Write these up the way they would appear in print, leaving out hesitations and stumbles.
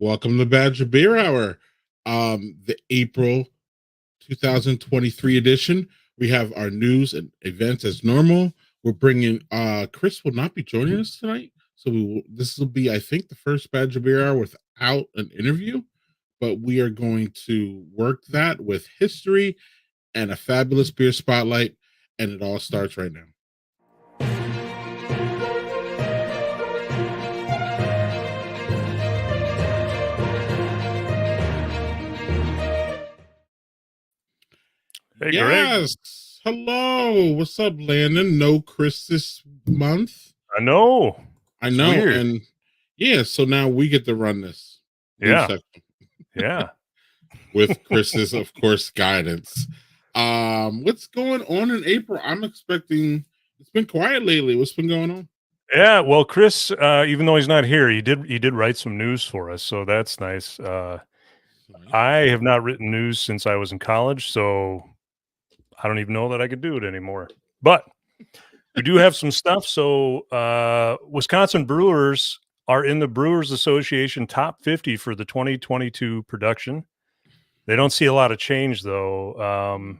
Welcome to Badger Beer Hour, the April 2023 edition. We have our news and events as normal. We're bringing Chris will not be joining us tonight, so this will be, I think, the first Badger Beer Hour without an interview, but we are going to work that with history and a fabulous beer spotlight, and it all starts right now. Hey, yes. Greg. Hello. What's up, Landon? No Chris this month. I know. Weird. And yeah, so now we get to run this. Yeah. Yeah. With Chris's, of course, guidance. What's going on in April? I'm expecting it's been quiet lately. What's been going on? Yeah, well, Chris, even though he's not here, he did write some news for us, so that's nice. I have not written news since I was in college, so I don't even know that I could do it anymore. But we do have some stuff. So Wisconsin Brewers are in the Brewers Association top 50 for the 2022 production. They don't see a lot of change, though.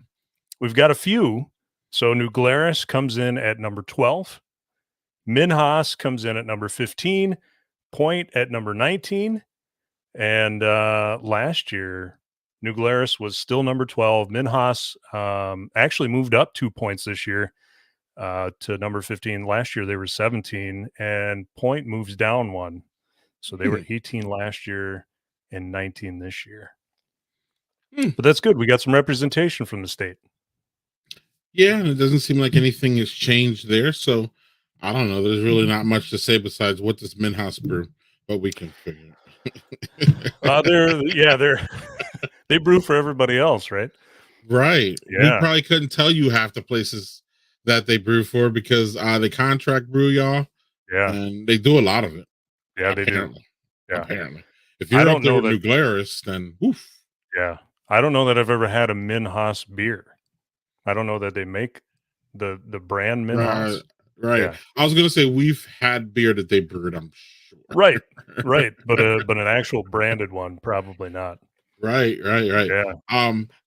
We've got a few. So New Glarus comes in at number 12. Minhas comes in at number 15. Point at number 19. And last year, New Glarus was still number 12. Minhas actually moved up 2 points this year to number 15. Last year, they were 17. And Point moves down 1. So they were 18 last year and 19 this year. But that's good. We got some representation from the state. Yeah, and it doesn't seem like anything has changed there. So I don't know. There's really not much to say besides what does Minhas brew, but we can figure it. They brew for everybody else, right? Right. Yeah. We probably couldn't tell you half the places that they brew for because they contract brew y'all. Yeah. And they do a lot of it. Yeah, apparently. They do. Yeah. Apparently. If you're up there with New Glarus, then woof. Yeah. I don't know that I've ever had a Minhas beer. I don't know that they make the brand Minhas. Right. Yeah. I was gonna say we've had beer that they brewed, I'm sure. Right. But an actual branded one, probably not. Right. Yeah.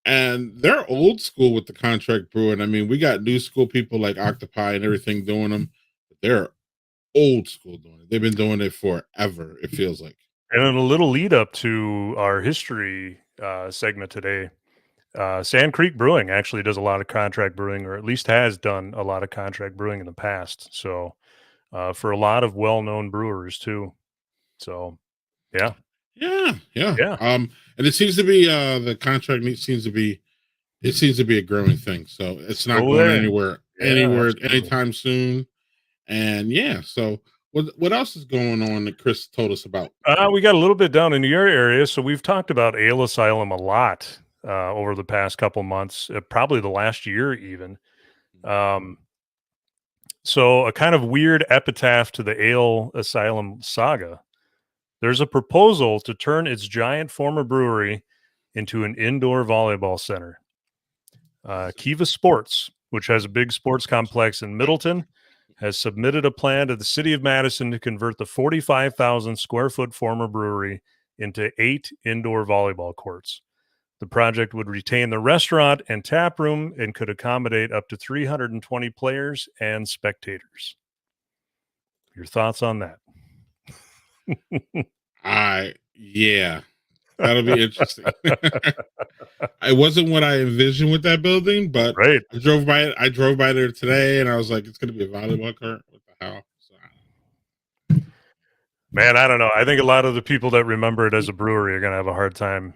And they're old school with the contract brewing. I mean, we got new school people like Octopi and everything doing them, but they're old school doing it. They've been doing it forever, it feels like. And in a little lead up to our history segment today, Sand Creek Brewing actually does a lot of contract brewing, or at least has done a lot of contract brewing in the past. So for a lot of well-known brewers too. So yeah. And it seems to be the contract seems to be a growing thing. So it's not going anywhere anytime soon. And yeah, so what else is going on that Chris told us about? We got a little bit down in your area. So we've talked about Ale Asylum a lot over the past couple months, probably the last year even. So a kind of weird epitaph to the Ale Asylum saga. There's a proposal to turn its giant former brewery into an indoor volleyball center. Kiva Sports, which has a big sports complex in Middleton, has submitted a plan to the city of Madison to convert the 45,000 square foot former brewery into 8 indoor volleyball courts. The project would retain the restaurant and tap room and could accommodate up to 320 players and spectators. Your thoughts on that? Yeah, that'll be interesting. It wasn't what I envisioned with that building, but right. I drove by there today, and I was like, it's going to be a volleyball court. What the hell? So, man, I don't know. I think a lot of the people that remember it as a brewery are going to have a hard time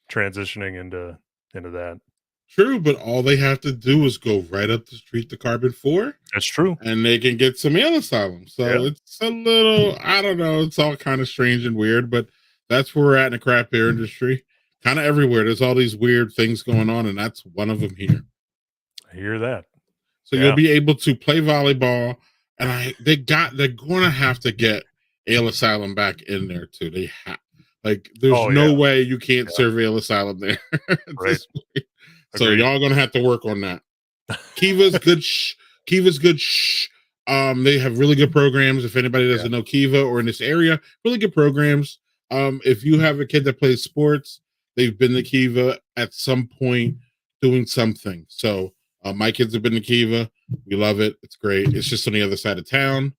transitioning into that. True, but all they have to do is go right up the street to Carbon 4. That's true. And they can get some Ale Asylum. So it's a little, I don't know, it's all kind of strange and weird, but that's where we're at in the craft beer industry. Kind of everywhere. There's all these weird things going on, and that's one of them here. I hear that. So you'll be able to play volleyball, and they're going to have to get Ale Asylum back in there too. They have, there's no way you can't serve Ale Asylum there. Right. So y'all gonna have to work on that. Kiva's good. Kiva's good. They have really good programs. If anybody doesn't know Kiva or in this area, really good programs. If you have a kid that plays sports, they've been to Kiva at some point doing something. So my kids have been to Kiva. We love it. It's great. It's just on the other side of town.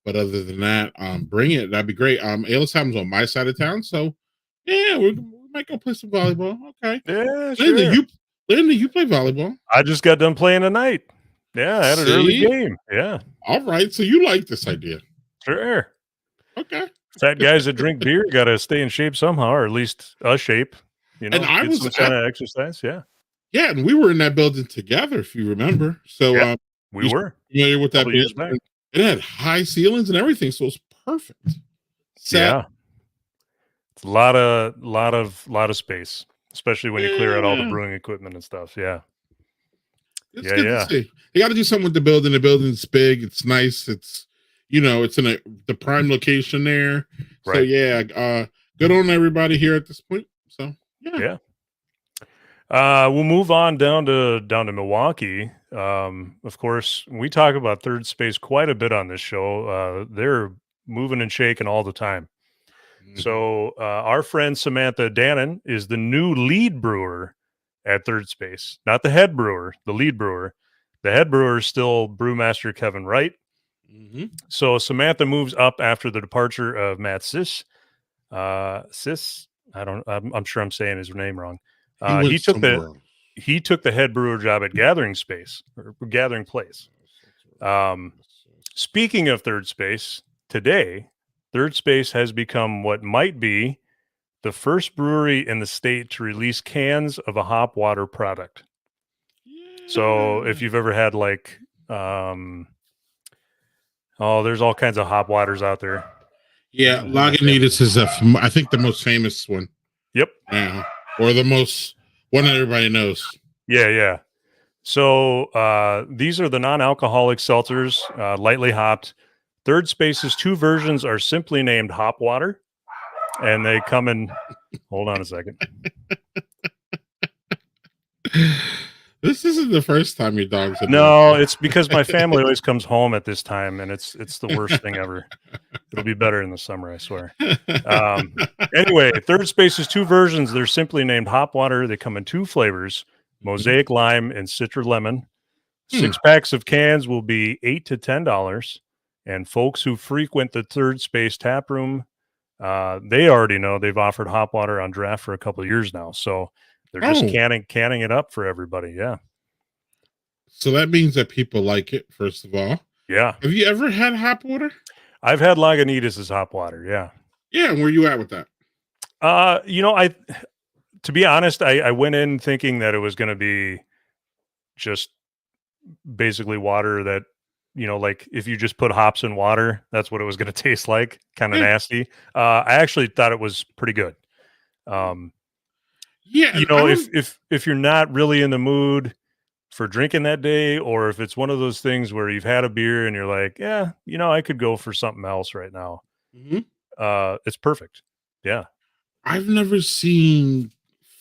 But other than that, bring it. That'd be great. Ayla's Time's on my side of town, so yeah, we might go play some volleyball. Okay. Yeah, Landon, sure. you play volleyball. I just got done playing tonight. Yeah, I had an early See? game. Yeah, All right. So you like this idea. sure. Okay. Fat guys that drink beer got to stay in shape somehow, or at least a shape. You And know, I get was some kind of exercise. Yeah, yeah, and we were in that building together, if you remember. So yeah, we you were familiar with a that couple years building? back. It had high ceilings and everything, so it was perfect. Set. Yeah, it's a lot of space, especially when you clear out all the Yeah. brewing equipment and stuff. Yeah, It's yeah, good to yeah. see. You got to do something with the building. The building's big. It's nice. It's it's in the prime location there. So Right. yeah, good on everybody here at this point. So yeah. Yeah. We'll move on down to Milwaukee. Of course, we talk about Third Space quite a bit on this show. They're moving and shaking all the time. Mhm. So our friend Samantha Dannon is the new lead brewer at Third Space, not the head brewer, the lead brewer. The head brewer is still brewmaster Kevin Wright. Mhm. So Samantha moves up after the departure of Matt Sis. Sis, I'm sure I'm saying his name wrong. He went He took somewhere else. the head brewer job at Gathering Space or Gathering Place. Speaking of Third Space, today, Third Space has become what might be the first brewery in the state to release cans of a hop water product. So if you've ever had like, there's all kinds of hop waters out there. Yeah, Lagunitas is I think the most famous one. Yep. Yeah, or the most one that everybody knows. Yeah. So these are the non-alcoholic seltzers, lightly hopped. Third Space's two versions are simply named Hop Water, and they come in. Hold on a second. This isn't the first time your dogs have No, it's because my family always comes home at this time, and it's the worst thing ever. It'll be better in the summer, I swear. Anyway, Third Space's two versions, they're simply named Hop Water. They come in two flavors, Mosaic Lime and Citra Lemon. 6 packs of cans will be $8 to $10. And folks who frequent the Third Space tap room, they already know they've offered hop water on draft for a couple of years now. So they're just canning it up for everybody. Yeah. So that means that people like it, first of all. Yeah. Have you ever had hop water? I've had Lagunitas as hop water. Yeah. Yeah. Where you at with that? To be honest, I went in thinking that it was going to be just basically water that, like if you just put hops in water, that's what it was going to taste like. Kind of nasty. I actually thought it was pretty good. If you're not really in the mood for drinking that day, or if it's one of those things where you've had a beer and you're like, yeah, I could go for something else right now. It's perfect. Yeah. I've never seen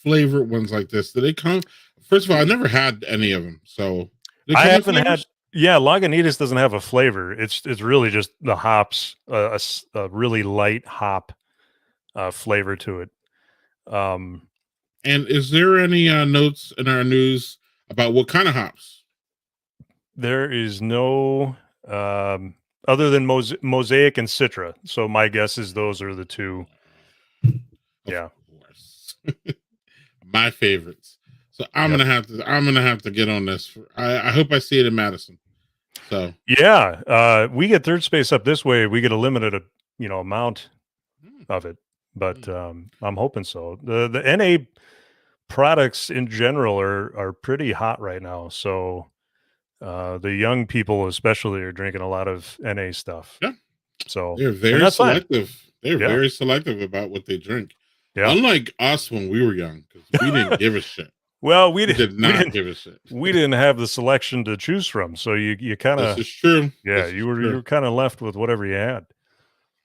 flavored ones like this. Do they come? First of all, I never had any of them. So I haven't had. Yeah, Lagunitas doesn't have a flavor. It's really just the hops, a really light hop flavor to it. And is there any notes in our news about what kind of hops? There is no other than Mosaic and Citra. So my guess is those are the two. Of course. My favorites. So I'm gonna have to get on this. I hope I see it in Madison. So yeah, we get Third Space up this way. We get a limited amount of it, but I'm hoping so. The NA products in general are pretty hot right now. So the young people especially are drinking a lot of NA stuff. Yeah. So they're very selective. Fine. They're very selective about what they drink. Yeah. Unlike us when we were young, because we didn't give a shit. Well, we did not give a shit. We didn't have the selection to choose from, so you kind of. This is true. Yeah, you were kind of left with whatever you had.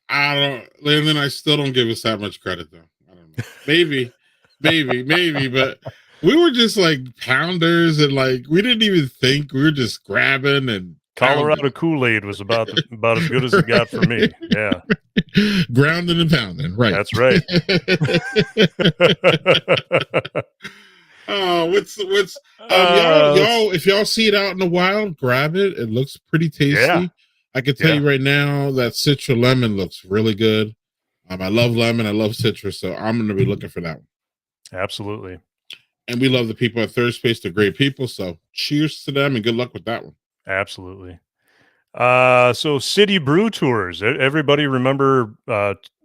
Landon, I still don't give us that much credit though. I don't know. Maybe, but we were just like pounders and like we didn't even think. We were just grabbing and Colorado Kool-Aid was about as good as it got for me. Yeah. Grounding and pounding, right? That's right. Oh, what's Let's, y'all if y'all see it out in the wild, grab it. It looks pretty yeah, tasty. I can tell yeah, you right now that Citra lemon looks really good. I love lemon, I love citrus, so I'm gonna be looking for that one. absolutely. And we love the people at Third Space, they're great people. So cheers to them and good luck with that one. Absolutely. So city brew tours. Everybody remember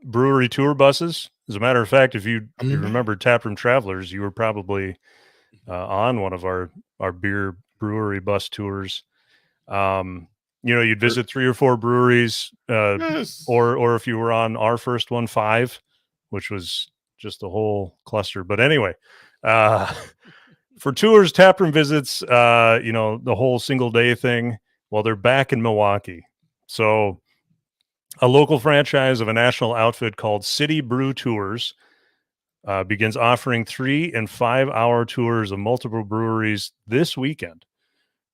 brewery tour buses? As a matter of fact, if you I you remember. remember Taproom Travelers, you were probably on one of our beer brewery bus tours. Um, you'd visit 3 or 4 breweries, Yes. or if you were on our first one, 5, which was just a whole cluster. But anyway, uh, for tours, taproom visits, the whole single day thing. Well, they're back in Milwaukee. So a local franchise of a national outfit called City Brew Tours begins offering 3 and 5 hour tours of multiple breweries this weekend.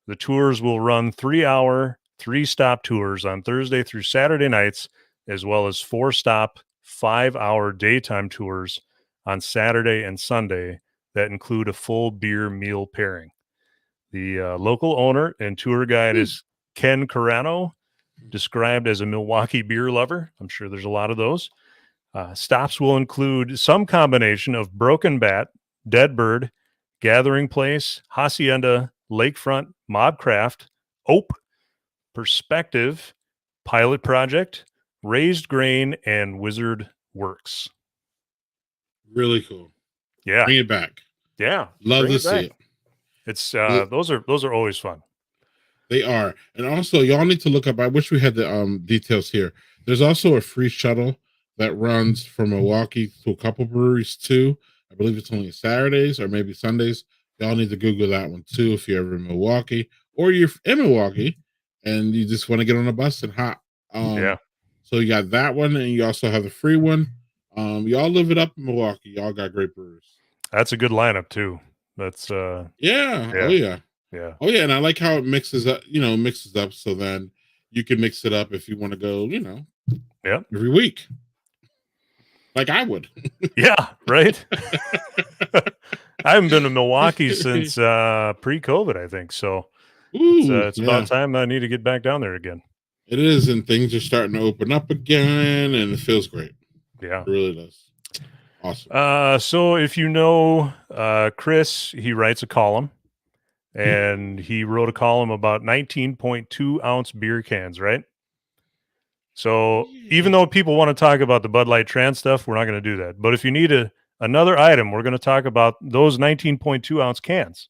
The tours will run 3 hour, 3 stop tours on Thursday through Saturday nights, as well as 4 stop, 5 hour daytime tours on Saturday and Sunday that include a full beer meal pairing. The local owner and tour guide is Ken Carano, described as a Milwaukee beer lover. I'm sure there's a lot of those. Stops will include some combination of Broken Bat, Dead Bird, Gathering Place, Hacienda, Lakefront, Mobcraft, Ope, Perspective, Pilot Project, Raised Grain, and Wizard Works. Really cool. Yeah, Bring it back. yeah, Love bring to it see back. it. It's L- those are always fun. They are. And also y'all need to look up. I wish we had the details here. There's also a free shuttle that runs from Milwaukee to a couple breweries too. I believe it's only Saturdays or maybe Sundays. Y'all need to Google that one too if you're ever in Milwaukee or you're in Milwaukee and you just want to get on a bus and hop. Yeah, So you got that one and you also have the free one. Y'all live it up in Milwaukee. Y'all got great brewers. that's a good lineup too. That's Yeah. Oh yeah, yeah. yeah, Oh yeah, and I like how it mixes up, mixes up so then you can mix it up if you want to go, yeah, every week. Like I would. yeah. Right. I haven't been to Milwaukee since pre-COVID, I think. So Ooh, it's about yeah. time I need to get back down there again. It is, and things are starting to open up again, and it feels great. Yeah. It really does. Awesome. So if you know Chris, he writes a column, Mhm. and he wrote a column about 19.2 ounce beer cans, right? So even Yeah. though people want to talk about the Bud Light trans stuff, we're not going to do that. But if you need another item, we're going to talk about those 19.2 ounce cans.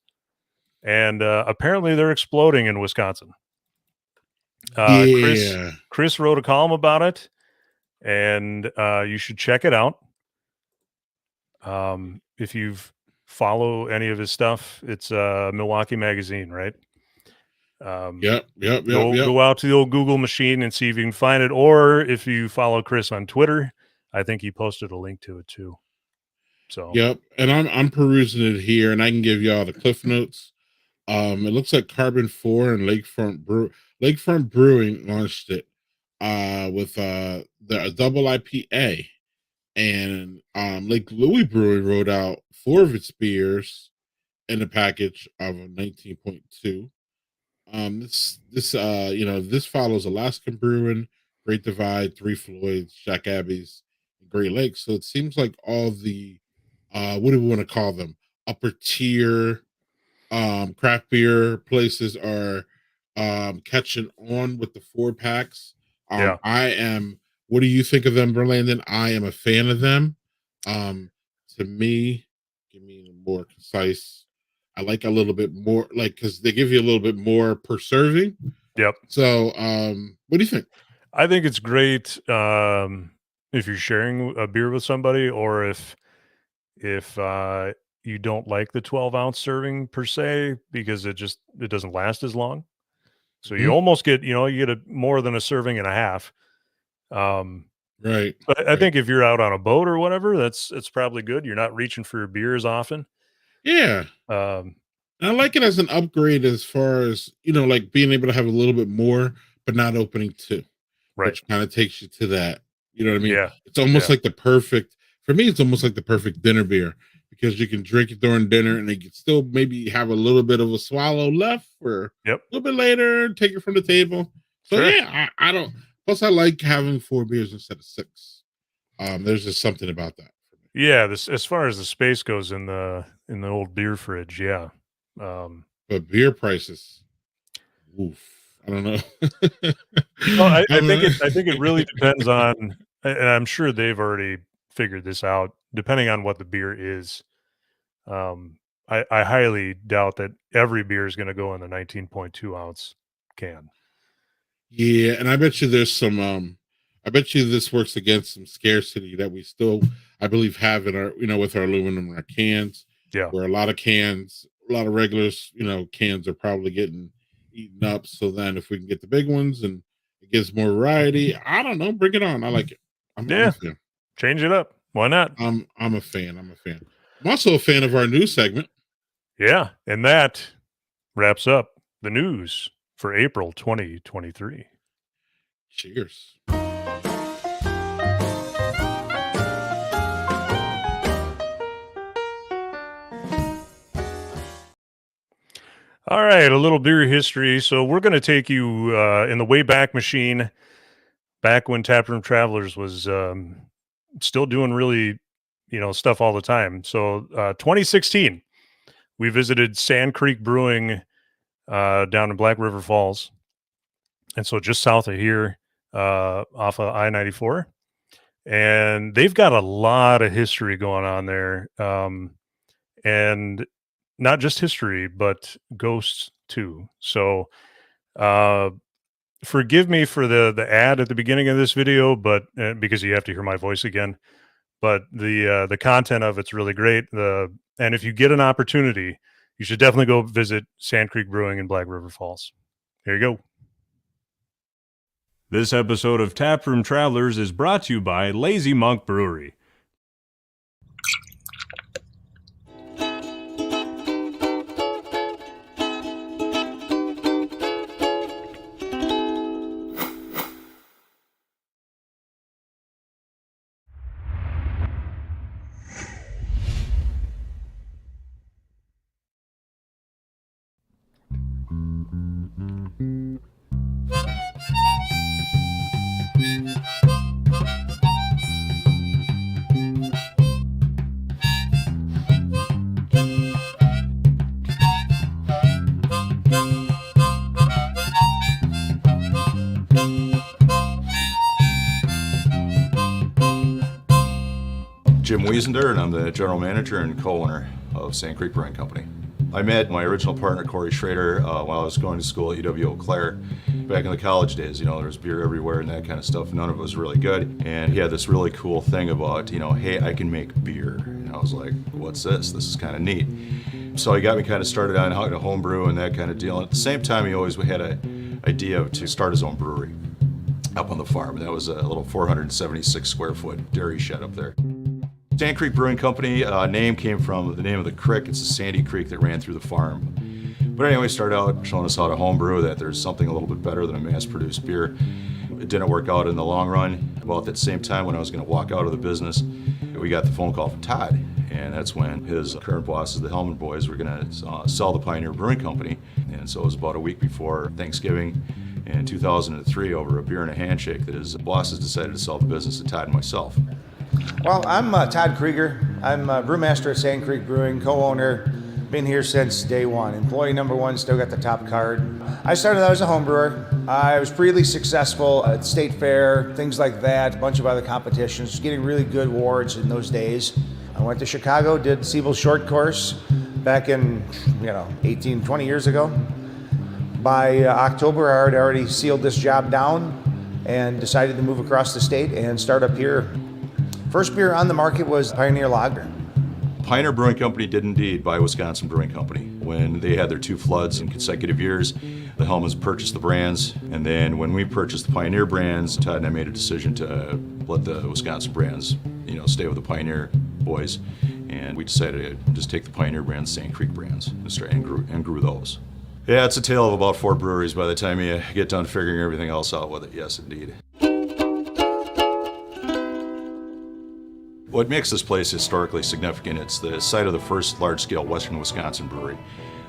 And apparently they're exploding in Wisconsin. Uh, Chris Yeah. Chris wrote a column about it, and you should check it out. If you follow any of his stuff, it's Milwaukee Magazine, right? Um, Yep. Yep. Yep. go Yep. go out to the old Google machine and see if you can find it, or if you follow Chris on Twitter, I think he posted a link to it too. So Yep. And I'm perusing it here, and I can give y'all the cliff notes. It looks like Carbon 4 and Lakefront Brewing launched it with the double IPA, and Lake Louis Brewing wrote out 4 of its beers in a package of 19.2. This follows Alaskan Brewing, Great Divide, Three Floyds, Jack Abbey's, and Great Lakes. So it seems like all the what do we want to call them, upper tier craft beer places are catching on with the 4 packs. yeah, I am What do you think of them, Berlandon? I am a fan of them. um to me, give me a more concise. I like a little bit more, like, because they give you a little bit more per serving. yep. So what do you think? I think it's great if you're sharing a beer with somebody, or if you don't like the 12-ounce serving per se, because it doesn't last as long. So you Mhm. almost get, you get more than a serving and a half. Um, Right, but I right. think if you're out on a boat or whatever, it's probably good. You're not reaching for your beer as often. Yeah. Um, And I like it as an upgrade as far as, like being able to have a little bit more, but not opening two, right. which kind of takes you to that. You know what I mean? Yeah. It's almost Yeah. like the perfect for me. It's almost like the perfect dinner beer because you can drink it during dinner and you can still maybe have a little bit of a swallow left for a Yep. little bit later, take it from the table. So Sure. yeah, I don't. Plus, I like having 4 beers instead of 6. There's just something about that for me. Yeah, this as far as the space goes in the old beer fridge, yeah. Um, But beer prices, oof, I don't know. well, I think I'm, it really depends on, and I'm sure they've already figured this out. Depending on what the beer is, um, I highly doubt that every beer is going to go in the 19.2 ounce can. Yeah, and I bet you there's some I bet you this works against some scarcity that we still I believe have in our with our aluminum and our cans, Yeah, where a lot of regulars, cans are probably getting eaten up. So then if we can get the big ones and it gives more variety, I don't know, bring it on. I like it. I'm a yeah, fan. change it up. Why not? I'm a fan. I'm a fan. I'm also a fan of our news segment. Yeah, and that wraps up the news for April 2023. Cheers. All right, a little beer history. So we're going to take you in the Wayback Machine, back when Taproom Travelers was still doing really, stuff all the time. So 2016, we visited Sand Creek Brewing down in Black River Falls, and so just south of here, off of I-94, and they've got a lot of history going on there, and not just history, but ghosts too. So. Uh, Forgive me for the ad at the beginning of this video, but because you have to hear my voice again. But the content of it's really great. And if you get an opportunity, you should definitely go visit Sand Creek Brewing in Black River Falls. Here you go. This episode of Taproom Travelers is brought to you by Lazy Monk Brewery. Jim Wiesender, and I'm the general manager and co-owner of Sand Creek Brewing Company. I met my original partner, Corey Schrader, while I was going to school at UW Eau Claire back in the college days. There was beer everywhere and that kind of stuff. None of it was really good. And he had this really cool thing about, hey, I can make beer. And I was like, what's this? This is kind of neat. So he got me kind of started on how to homebrew and that kind of deal. And at the same time, he always had an idea to start his own brewery up on the farm. That was a little 476 square foot dairy shed up there. Sand Creek Brewing Company name came from the name of the creek. It's a sandy creek that ran through the farm. But anyway, started out showing us how to homebrew, that there's something a little bit better than a mass-produced beer. It didn't work out in the long run. Well, at the same time, when I was going to walk out of the business, we got the phone call from Todd. And that's when his current bosses, the Hellman boys, were going to sell the Pioneer Brewing Company. And so it was about a week before Thanksgiving in 2003, over a beer and a handshake, that his bosses decided to sell the business to Todd and myself. Well, I'm Todd Krieger. I'm brewmaster at Sand Creek Brewing, co-owner. Been here since day one. Employee number one, still got the top card. I started out as a home brewer. I was really successful at State Fair, things like that, a bunch of other competitions, getting really good awards in those days. I went to Chicago, did Siebel's short course back in, 18, 20 years ago. By October, I had already sealed this job down and decided to move across the state and start up here. First beer on the market was Pioneer Lager. Pioneer Brewing Company did indeed buy Wisconsin Brewing Company. When they had their 2 floods in consecutive years, the Hellmans purchased the brands, and then when we purchased the Pioneer brands, Todd and I made a decision to let the Wisconsin brands, stay with the Pioneer boys, and we decided to just take the Pioneer brands, Sand Creek brands, and grew those. Yeah, it's a tale of about 4 breweries by the time you get done figuring everything else out with it. Yes, indeed. What makes this place historically significant, it's the site of the first large-scale Western Wisconsin brewery.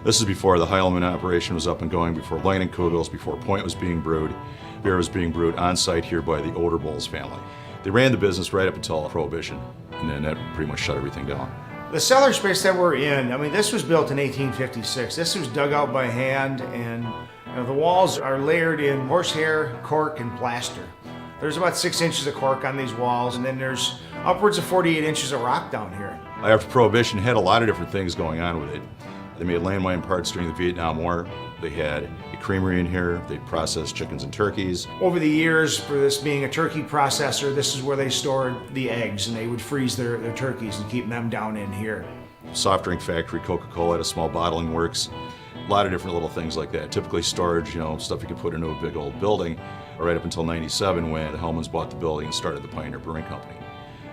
This is before the Heilemann operation was up and going, before Leinenkugels, before Point was being brewed. Beer was being brewed on site here by the Oderbowls family. They ran the business right up until Prohibition, and then that pretty much shut everything down. The cellar space that we're in, I mean, this was built in 1856. This was dug out by hand, and the walls are layered in horsehair, cork, and plaster. There's about 6 inches of cork on these walls, and then there's upwards of 48 inches of rock down here. After Prohibition, had a lot of different things going on with it. They made landmine parts during the Vietnam War. They had a creamery in here. They processed chickens and turkeys. Over the years, for this being a turkey processor, this is where they stored the eggs, and they would freeze their turkeys and keep them down in here. Soft drink factory, Coca-Cola had a small bottling works. A lot of different little things like that. Typically storage, stuff you could put into a big old building, right up until '97 when the Hellmans bought the building and started the Pioneer Brewing Company.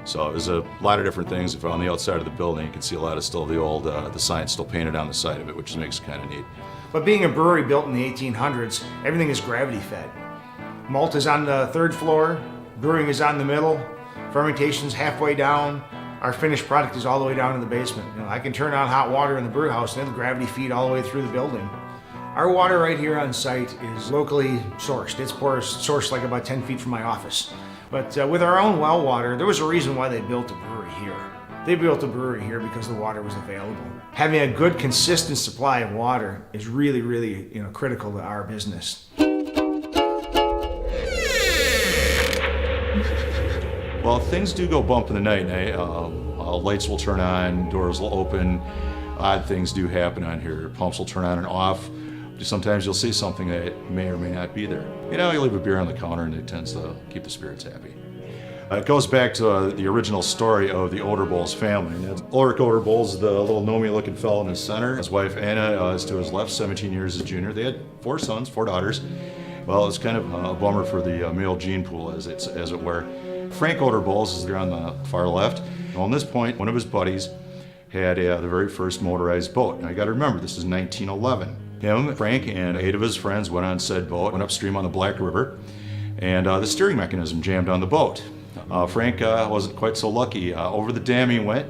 So there's a lot of different things. If on the outside of the building, you can see a lot of still the old, the signs still painted on the side of it, which makes it kind of neat. But being a brewery built in the 1800s, everything is gravity fed. Malt is on the third floor, brewing is on the middle, fermentation's halfway down. Our finished product is all the way down in the basement. I can turn on hot water in the brew house and it'll gravity feed all the way through the building. Our water right here on site is locally sourced. It's sourced like about 10 feet from my office. But with our own well water, there was a reason why they built a brewery here. They built a brewery here because the water was available. Having a good, consistent supply of water is really, really critical to our business. Well, things do go bump in the night. Lights will turn on, doors will open. Odd things do happen on here. Pumps will turn on and off. Sometimes you'll see something that may or may not be there. You leave a beer on the counter and it tends to keep the spirits happy. It goes back to the original story of the Oderbowls family. Ulrich Oderbowls, the little gnomey-looking fellow in the center. His wife Anna is to his left, 17 years his junior. They had 4 sons, 4 daughters. Well, it's kind of a bummer for the male gene pool, as it were. Frank Oderbowls is there on the far left. Well, on this point, one of his buddies had the very first motorized boat. Now you got to remember, this is 1911. Him, Frank, and 8 of his friends went on said boat, went upstream on the Black River, and the steering mechanism jammed on the boat. Frank wasn't quite so lucky. Over the dam he went.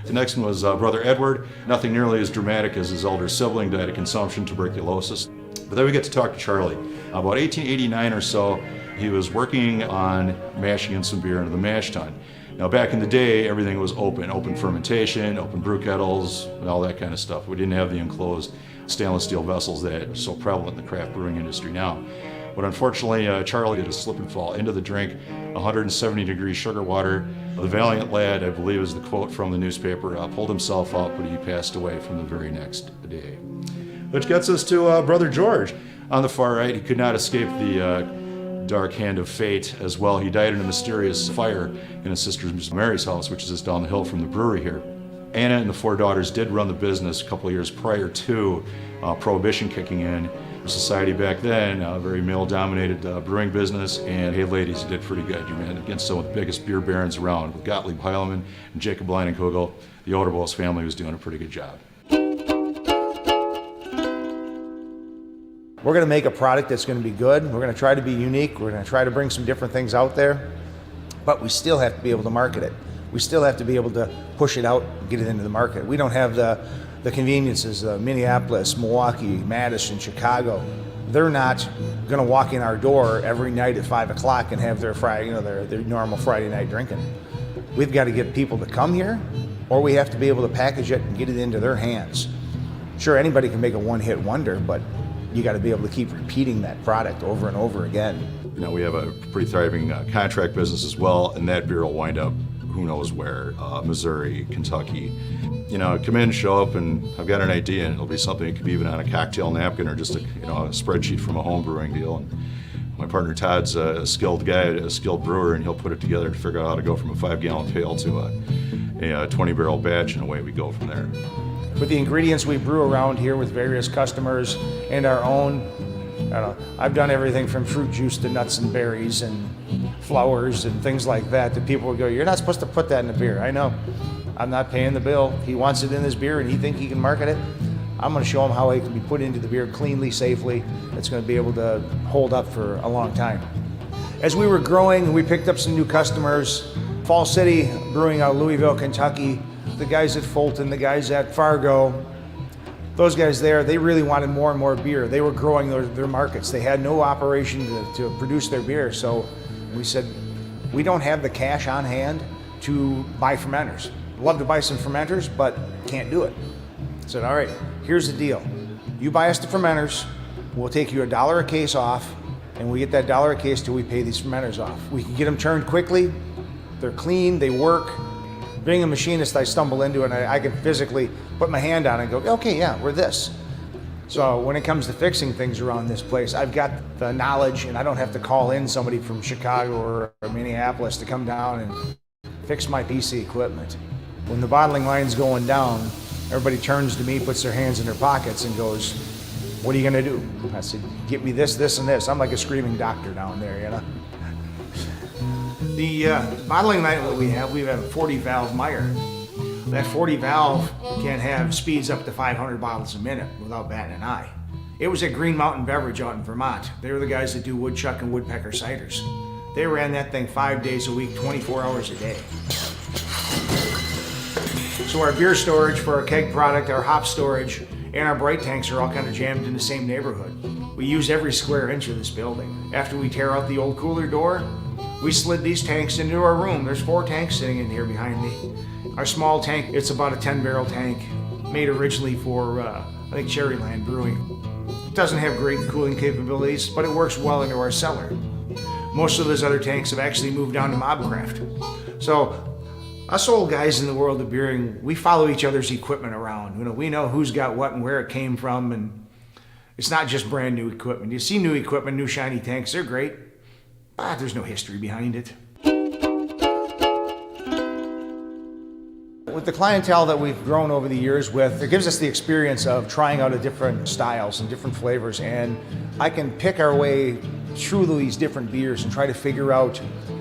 The next one was brother Edward. Nothing nearly as dramatic as his elder sibling, died of consumption, tuberculosis. But then we get to talk to Charlie. About 1889 or so, he was working on mashing in some beer into the mash tun. Now back in the day, everything was open fermentation, open brew kettles, and all that kind of stuff. We didn't have the enclosed stainless steel vessels that are so prevalent in the craft brewing industry now. But unfortunately, Charlie did a slip and fall into the drink, 170-degree sugar water. The valiant lad, I believe is the quote from the newspaper, pulled himself up, but he passed away from the very next day. Which gets us to Brother George. On the far right, he could not escape the dark hand of fate as well. He died in a mysterious fire in his sister Mary's house, which is just down the hill from the brewery here. Anna and the 4 daughters did run the business a couple of years prior to Prohibition kicking in. Society back then, a very male-dominated brewing business, and hey ladies, you did pretty good. You ran against some of the biggest beer barons around. With Gottlieb Heilemann and Jacob Leinenkugel, the Oderbowls family was doing a pretty good job. We're going to make a product that's going to be good. We're going to try to be unique. We're going to try to bring some different things out there, but we still have to be able to market it. We still have to be able to push it out and get it into the market. We don't have the conveniences, Minneapolis, Milwaukee, Madison, Chicago. They're not going to walk in our door every night at 5 o'clock and have their Friday, their normal Friday night drinking. We've got to get people to come here, or we have to be able to package it and get it into their hands. Sure, anybody can make a one-hit wonder, but you got to be able to keep repeating that product over and over again. We have a pretty thriving contract business as well, and that beer will wind up who knows where, Missouri, Kentucky. Come in, show up, and I've got an idea, and it'll be something that could be even on a cocktail napkin or just a spreadsheet from a home brewing deal. And my partner Todd's a skilled guy, a skilled brewer, and he'll put it together to figure out how to go from a 5-gallon pail to a 20-barrel batch, and away we go from there. With the ingredients we brew around here with various customers and our own, I've done everything from fruit juice to nuts and berries and flowers and things like that people will go, you're not supposed to put that in the beer. I know. I'm not paying the bill. He wants it in his beer and he thinks he can market it. I'm going to show him how it can be put into the beer cleanly, safely. It's going to be able to hold up for a long time. As we were growing, we picked up some new customers. Fall City Brewing out of Louisville, Kentucky, the guys at Fulton, the guys at Fargo, those guys there, they really wanted more and more beer. They were growing their markets. They had no operation to produce their beer. So we said, we don't have the cash on hand to buy fermenters. Love to buy some fermenters, but can't do it. I said, all right, here's the deal. You buy us the fermenters, we'll take you $1 a case off, and we get that $1 a case till we pay these fermenters off. We can get them turned quickly, they're clean, they work. Being a machinist, I stumble into it and I can physically put my hand on it and go, okay, yeah, we're this. So when it comes to fixing things around this place, I've got the knowledge and I don't have to call in somebody from Chicago or Minneapolis to come down and fix my PC equipment. When the bottling line's going down, everybody turns to me, puts their hands in their pockets and goes, what are you gonna do? I said, get me this, this, and this. I'm like a screaming doctor down there, you know? The bottling line that we have a 40 valve Meyer. That 40 valve can have speeds up to 500 bottles a minute without batting an eye. It was at Green Mountain Beverage out in Vermont. They were the guys that do woodchuck and woodpecker ciders. They ran that thing 5 days a week, 24 hours a day. So our beer storage for our keg product, our hop storage, and our bright tanks are all kind of jammed in the same neighborhood. We use every square inch of this building. After we tear out the old cooler door, we slid these tanks into our room. There's 4 tanks sitting in here behind me. Our small tank, it's about a 10-barrel tank, made originally for, I think, Cherryland Brewing. It doesn't have great cooling capabilities, but it works well into our cellar. Most of those other tanks have actually moved down to Mobcraft. So, us old guys in the world of beering, we follow each other's equipment around. You know, we know who's got what and where it came from, and it's not just brand new equipment. You see new equipment, new shiny tanks, they're great, but there's no history behind it. With the clientele that we've grown over the years with, it gives us the experience of trying out different styles and different flavors, and I can pick our way through these different beers and try to figure out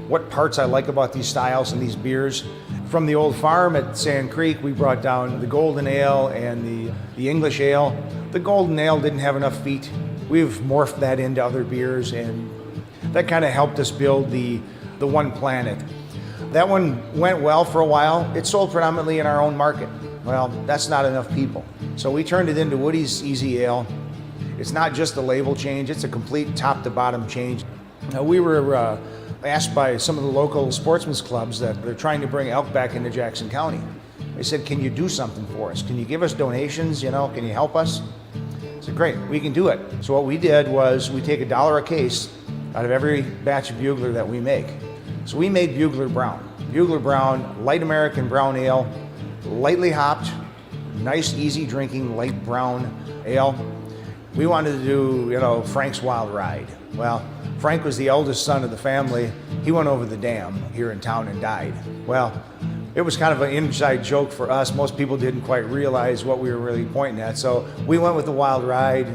what parts I like about these styles and these beers. From the old farm at Sand Creek, we brought down the Golden Ale and the English Ale. The Golden Ale didn't have enough feet. We've morphed that into other beers, and that kind of helped us build the One Planet. That one went well for a while. It sold predominantly in our own market. Well, that's not enough people. So we turned it into Woody's Easy Ale. It's not just a label change, it's a complete top to bottom change. Now, we were asked by some of the local sportsmen's clubs that they're trying to bring elk back into Jackson County. They said, can you do something for us? Can you give us donations? You know, can you help us? I said, great, we can do it. So what we did was we take $1 a case out of every batch of Bugler that we make. So we made Bugler Brown. Bugler Brown, light American brown ale, lightly hopped, nice, easy drinking, light brown ale. We wanted to do, you know, Frank's Wild Ride. Well, Frank was the eldest son of the family. He went over the dam here in town and died. Well, it was kind of an inside joke for us. Most people didn't quite realize what we were really pointing at. So we went with the Wild Ride.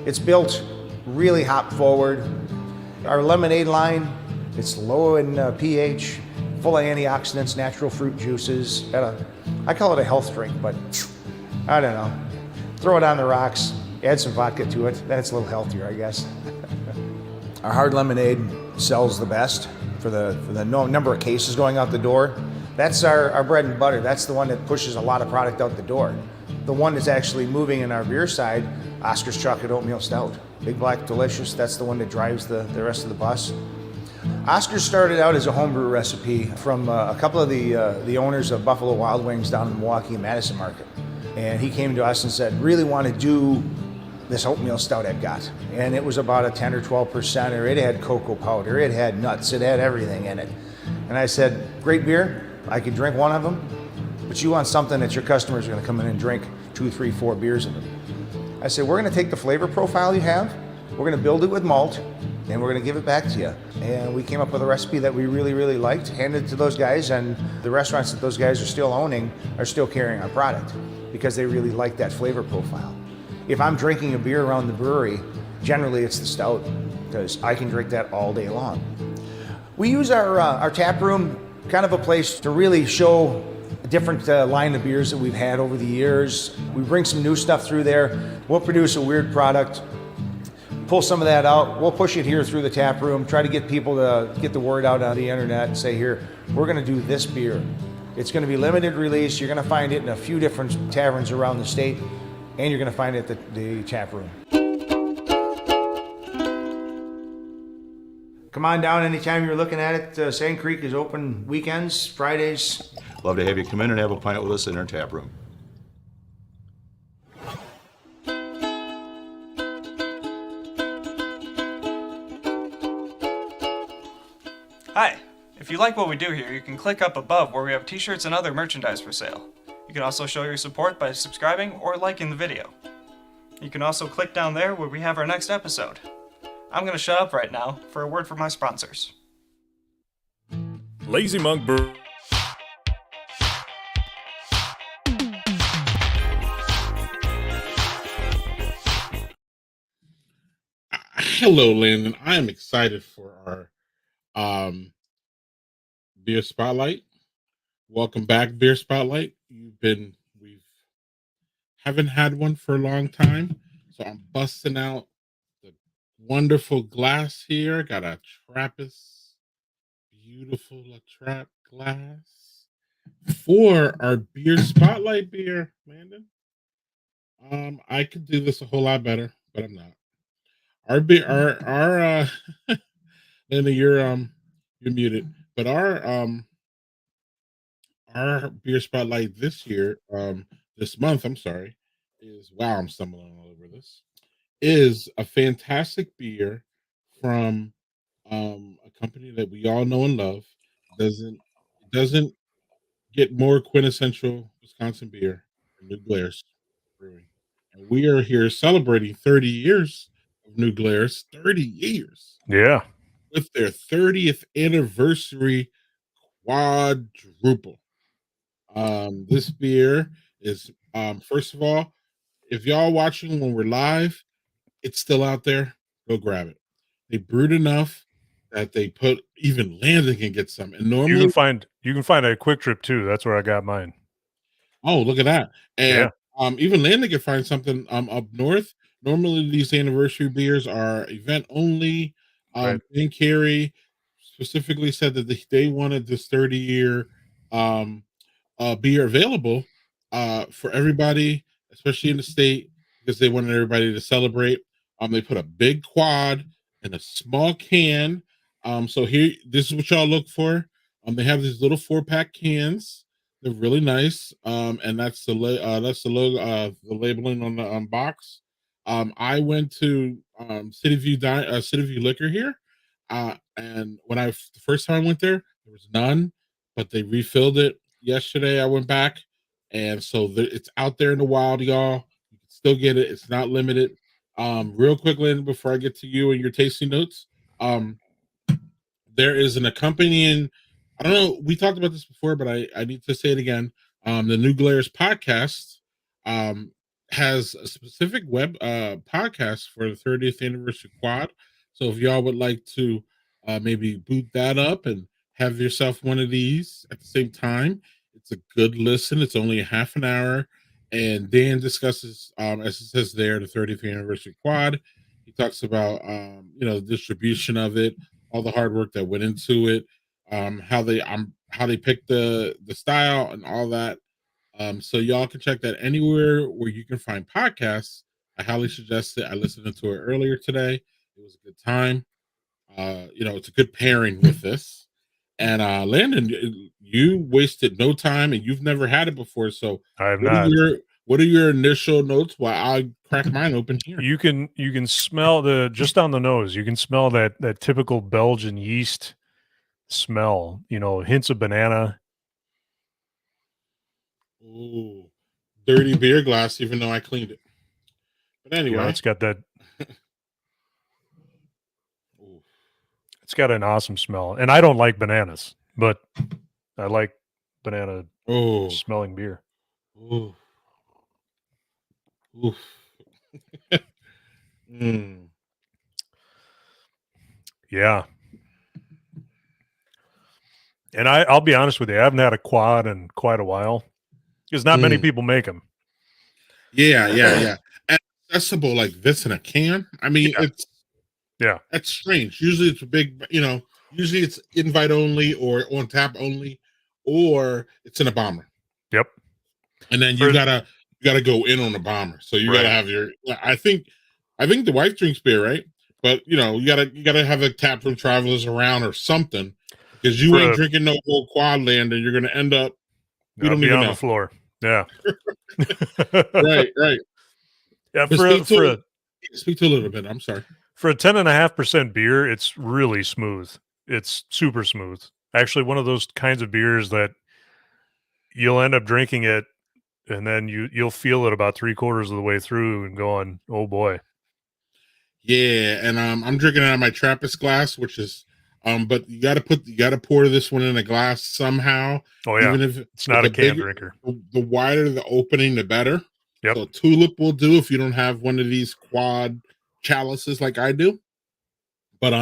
It's built really hop forward. Our lemonade line, it's low in pH, full of antioxidants, natural fruit juices. I call it a health drink, but I don't know. Throw it on the rocks, add some vodka to it. Then it's a little healthier, I guess. Our hard lemonade sells the best for the number of cases going out the door. That's our bread and butter. That's the one that pushes a lot of product out the door. The one that's actually moving in our beer side, Oscar's Chocolate Oatmeal Stout. Big Black Delicious, that's the one that drives the rest of the bus. Oscar started out as a homebrew recipe from a couple of the owners of Buffalo Wild Wings down in Milwaukee and Madison Market. And he came to us and said, really want to do this oatmeal stout I've got. And it was about a 10 or 12%, or it had cocoa powder, it had nuts, it had everything in it. And I said, great beer, I could drink one of them, but you want something that your customers are going to come in and drink 2, 3, 4 beers of them. I said, we're going to take the flavor profile you have, we're going to build it with malt, and we're going to give it back to you. And we came up with a recipe that we really, really liked, handed it to those guys, and the restaurants that those guys are still owning are still carrying our product because they really like that flavor profile. If I'm drinking a beer around the brewery, generally it's the stout because I can drink that all day long. We use our tap room kind of a place to really show a different line of beers that we've had over the years. We bring some new stuff through there. We'll produce a weird product, pull some of that out. We'll push it here through the tap room, try to get people to get the word out on the internet and say, here, we're going to do this beer. It's going to be limited release. You're going to find it in a few different taverns around the state, and you're going to find it at the tap room. Come on down anytime you're looking at it. Sand Creek is open weekends, Fridays. Love to have you come in and have a pint with us in our tap room. Hi! If you like what we do here, you can click up above where we have t-shirts and other merchandise for sale. You can also show your support by subscribing or liking the video. You can also click down there where we have our next episode. I'm going to shut up right now for a word from my sponsors. Lazy Monk Brew. Hello, Landon. I am excited for our beer spotlight. Welcome back, beer spotlight. We haven't had one for a long time, so I'm busting out the wonderful glass here. Got a Trappist, beautiful Trap glass for our beer spotlight beer, Landon. I could do this a whole lot better, but I'm not. Our beer, our Landon, you're muted, but our beer spotlight this month, I'm sorry, is wow, I'm stumbling all over this. Is a fantastic beer from a company that we all know and love. Doesn't get more quintessential Wisconsin beer than New Glarus Brewing. And we are here celebrating 30 years of New Glarus, 30 years Yeah. with their 30th anniversary quadruple. This beer is first of all, if y'all watching when we're live, it's still out there. Go grab it. They brewed enough that they put even Landon can get some. And You normally, can find it at Quick Trip too. That's where I got mine. oh, look at that. And Yeah. even Landon can find something up north. Normally, these anniversary beers are event only. Right. Ben Carey specifically said that they wanted this 30-year beer available for everybody, especially in the state, because they wanted everybody to celebrate. They put a big quad in a small can. So here, this is what y'all look for. They have these little 4-pack cans. They're really nice. And that's the logo, the labeling on the box. I went to City View Liquor here, and the first time I went there was none, but they refilled it yesterday. I went back, and so it's out there in the wild, y'all. You can still get it. It's not limited. Real quick, Landon, before I get to you and your tasting notes, there is an accompanying. I don't know. We talked about this before, but I need to say it again. The New Glarus podcast has a specific web podcast for the 30th anniversary quad. So if y'all would like to maybe boot that up and have yourself one of these at the same time, it's a good listen. It's only a half an hour, and Dan discusses, as it says there, the 30th anniversary quad. He talks about the distribution of it, all the hard work that went into it, how they picked the style and all that. So y'all can check that anywhere where you can find podcasts. I highly suggest it. I listened to it earlier today. It was a good time. It's a good pairing with this. And Landon, you wasted no time, and you've never had it before. So I have not. What are your initial notes while I crack mine open here? You can smell just on the nose. You can smell that typical Belgian yeast smell. Hints of banana. Ooh, dirty beer glass, even though I cleaned it. But anyway, It's got that. It's got an awesome smell, and I don't like bananas, but I like banana smelling beer. Ooh. Oof. Yeah. And I'll be honest with you, I haven't had a quad in quite a while because not many people make them. Yeah. And accessible like this in a can. I mean, Yeah. That's strange. Usually it's a big, usually it's invite only or on tap only, or it's in a bomber. Yep. And then For- you gotta go in on a bomber. So you gotta Right. have your. I think the wife drinks beer, right? But you gotta have a tap from Travelers Around or something, because you For ain't a- drinking no old quad land, and you're gonna end up. We I'll don't be even on the know. floor. Yeah. Right, right. Yeah. But speak to a little bit. I'm sorry. For a 10.5% beer, it's really smooth. It's super smooth. Actually, one of those kinds of beers that you'll end up drinking it, and then you'll feel it about 3/4 of the way through, and going, "Oh boy." Yeah, and I'm drinking out of my Trappist glass, which is but you gotta pour this one in a glass somehow. Oh yeah, Even if it's not a the can bigger, drinker. the wider the opening, the better. Yep. So tulip will do if you don't have one of these quad chalices like I do. But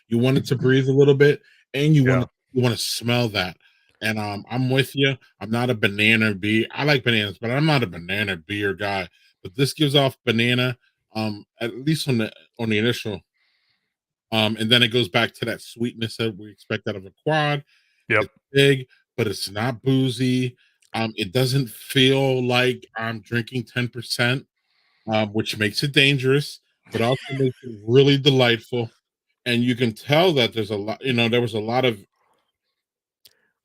you want it to breathe a little bit, and Yeah. you want to smell that. And I'm with you. I'm not a banana beer. I like bananas, but I'm not a banana beer guy. But this gives off banana, at least on the initial. And then it goes back to that sweetness that we expect out of a quad. Yep. It's big, but it's not boozy. It doesn't feel like I'm drinking 10%, which makes it dangerous, but also makes it really delightful. And you can tell that there's a lot, there was a lot of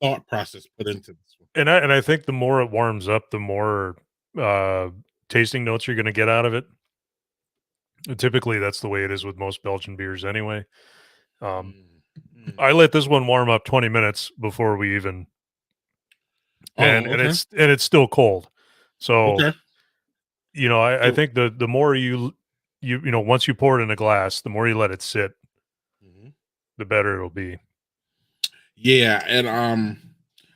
thought process put into this one. And I think the more it warms up, the more uh, tasting notes you're going to get out of it. Typically, that's the way it is with most Belgian beers, anyway. I let this one warm up 20 minutes before we even, Oh, and okay. it's still cold. So Okay. I So- think the more once you pour it in a glass, the more you let it sit, the better it'll be. Yeah, and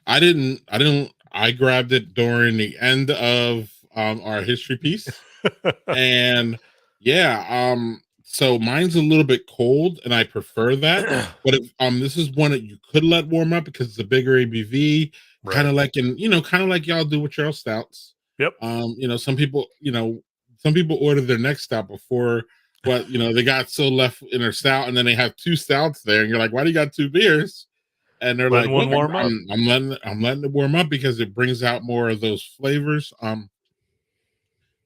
I grabbed it during the end of our history piece. And yeah, so mine's a little bit cold and I prefer that. But this is one that you could let warm up because it's a bigger ABV, kind of Right. like kind of like y'all do with your stouts. Yep. Some people order their next stout before what they got so left in their stout, and then they have two stouts there, and you're like, why do you got two beers? And they're Letting like, one look, warm up. I'm letting it warm up because it brings out more of those flavors.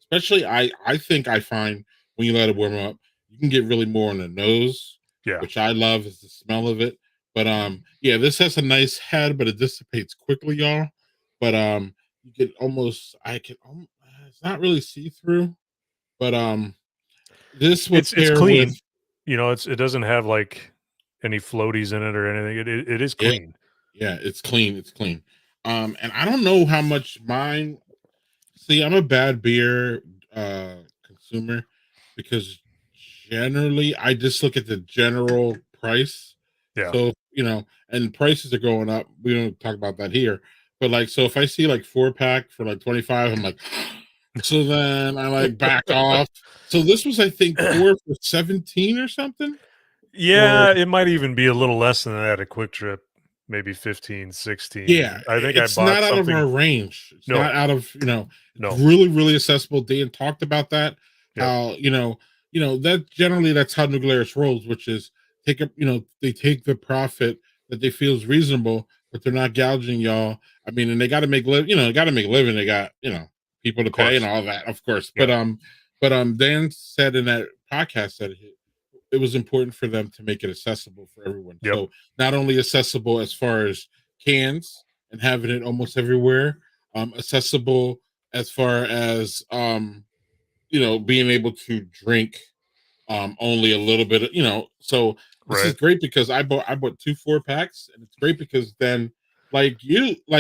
Especially I think I find when you let it warm up, you can get really more on the nose, Yeah. which I love is the smell of it. But yeah, this has a nice head, but it dissipates quickly, y'all. But you can almost it's not really see through, but this would It's pair clean. with It doesn't have like any floaties in it or anything. It is yeah, clean. yeah, it's clean, it's clean. And I don't know how much mine. See, I'm a bad beer consumer because generally I just look at the general price. Yeah. So, and prices are going up. We don't talk about that here. But like, so if I see like 4-pack for like 25, I'm like, so then I like back off. So this was, I think, 4 for 17 or something. Yeah, it might even be a little less than that at Quick Trip, maybe 15, 16. Yeah, I think I it's bought not out of something. our range. It's No. not out of, No. it's really, really accessible. Dan talked about that. Yep. How, that generally that's how Nuclearis rolls, which is they take the profit that they feel is reasonable, but they're not gouging y'all. I mean, and they got to make they got to make a living. They got, people to pay and all that, of course. Yep. But Dan said in that podcast that it was important for them to make it accessible for everyone. Yep. So not only accessible as far as cans and having it almost everywhere, accessible as far as being able to drink only a little bit, so this is Right. great because I bought 2 4-packs, and it's great because then like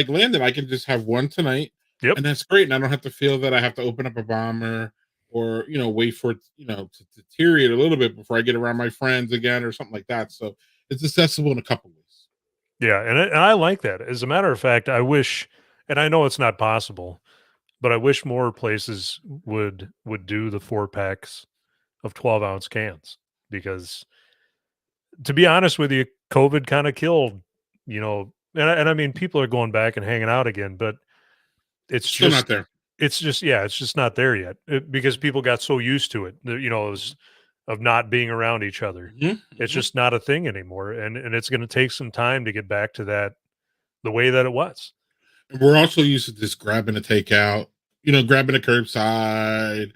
Landon, I can just have one tonight. Yep. And that's great, and I don't have to feel that I have to open up a bomber or wait for it to deteriorate a little bit before I get around my friends again or something like that. So it's accessible in a couple ways. Yeah, and I like that. As a matter of fact, I wish, and I know it's not possible, but I wish more places would do the 4-packs of 12-ounce cans, because to be honest with you, COVID kind of killed, and I mean, people are going back and hanging out again, but it's Still just not there. it's just not there yet, because people got so used to it. It was of not being around each other. Mhm, It's mhm. just not a thing anymore, and it's going to take some time to get back to that the way that it was. And we're also used to just grabbing a takeout, grabbing a curbside.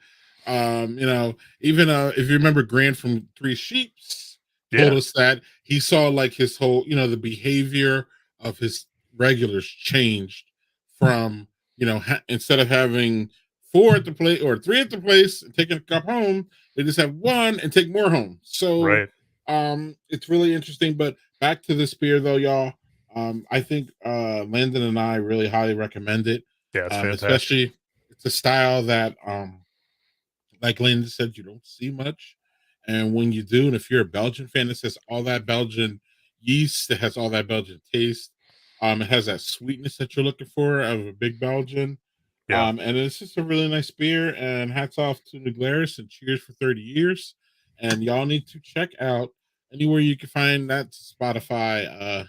Even if you remember Grant from Three Sheeps told Yeah, us that he saw like his whole, the behavior of his regulars changed from, instead of having four at the place or three at the place and taking a cup home, they just have one and take more home. So right. it's really interesting. But back to this beer though, y'all. I think Landon and I really highly recommend it. Yeah, it's fantastic. Especially it's a style that like Landon said, you don't see much. And when you do, and if you're a Belgian fan, it has all that Belgian yeast, it has all that Belgian taste. It has that sweetness that you're looking for out of a big Belgian. Yeah, And it's just a really nice beer. And hats off to New Glarus and cheers for 30 years. And y'all need to check out anywhere you can find that Spotify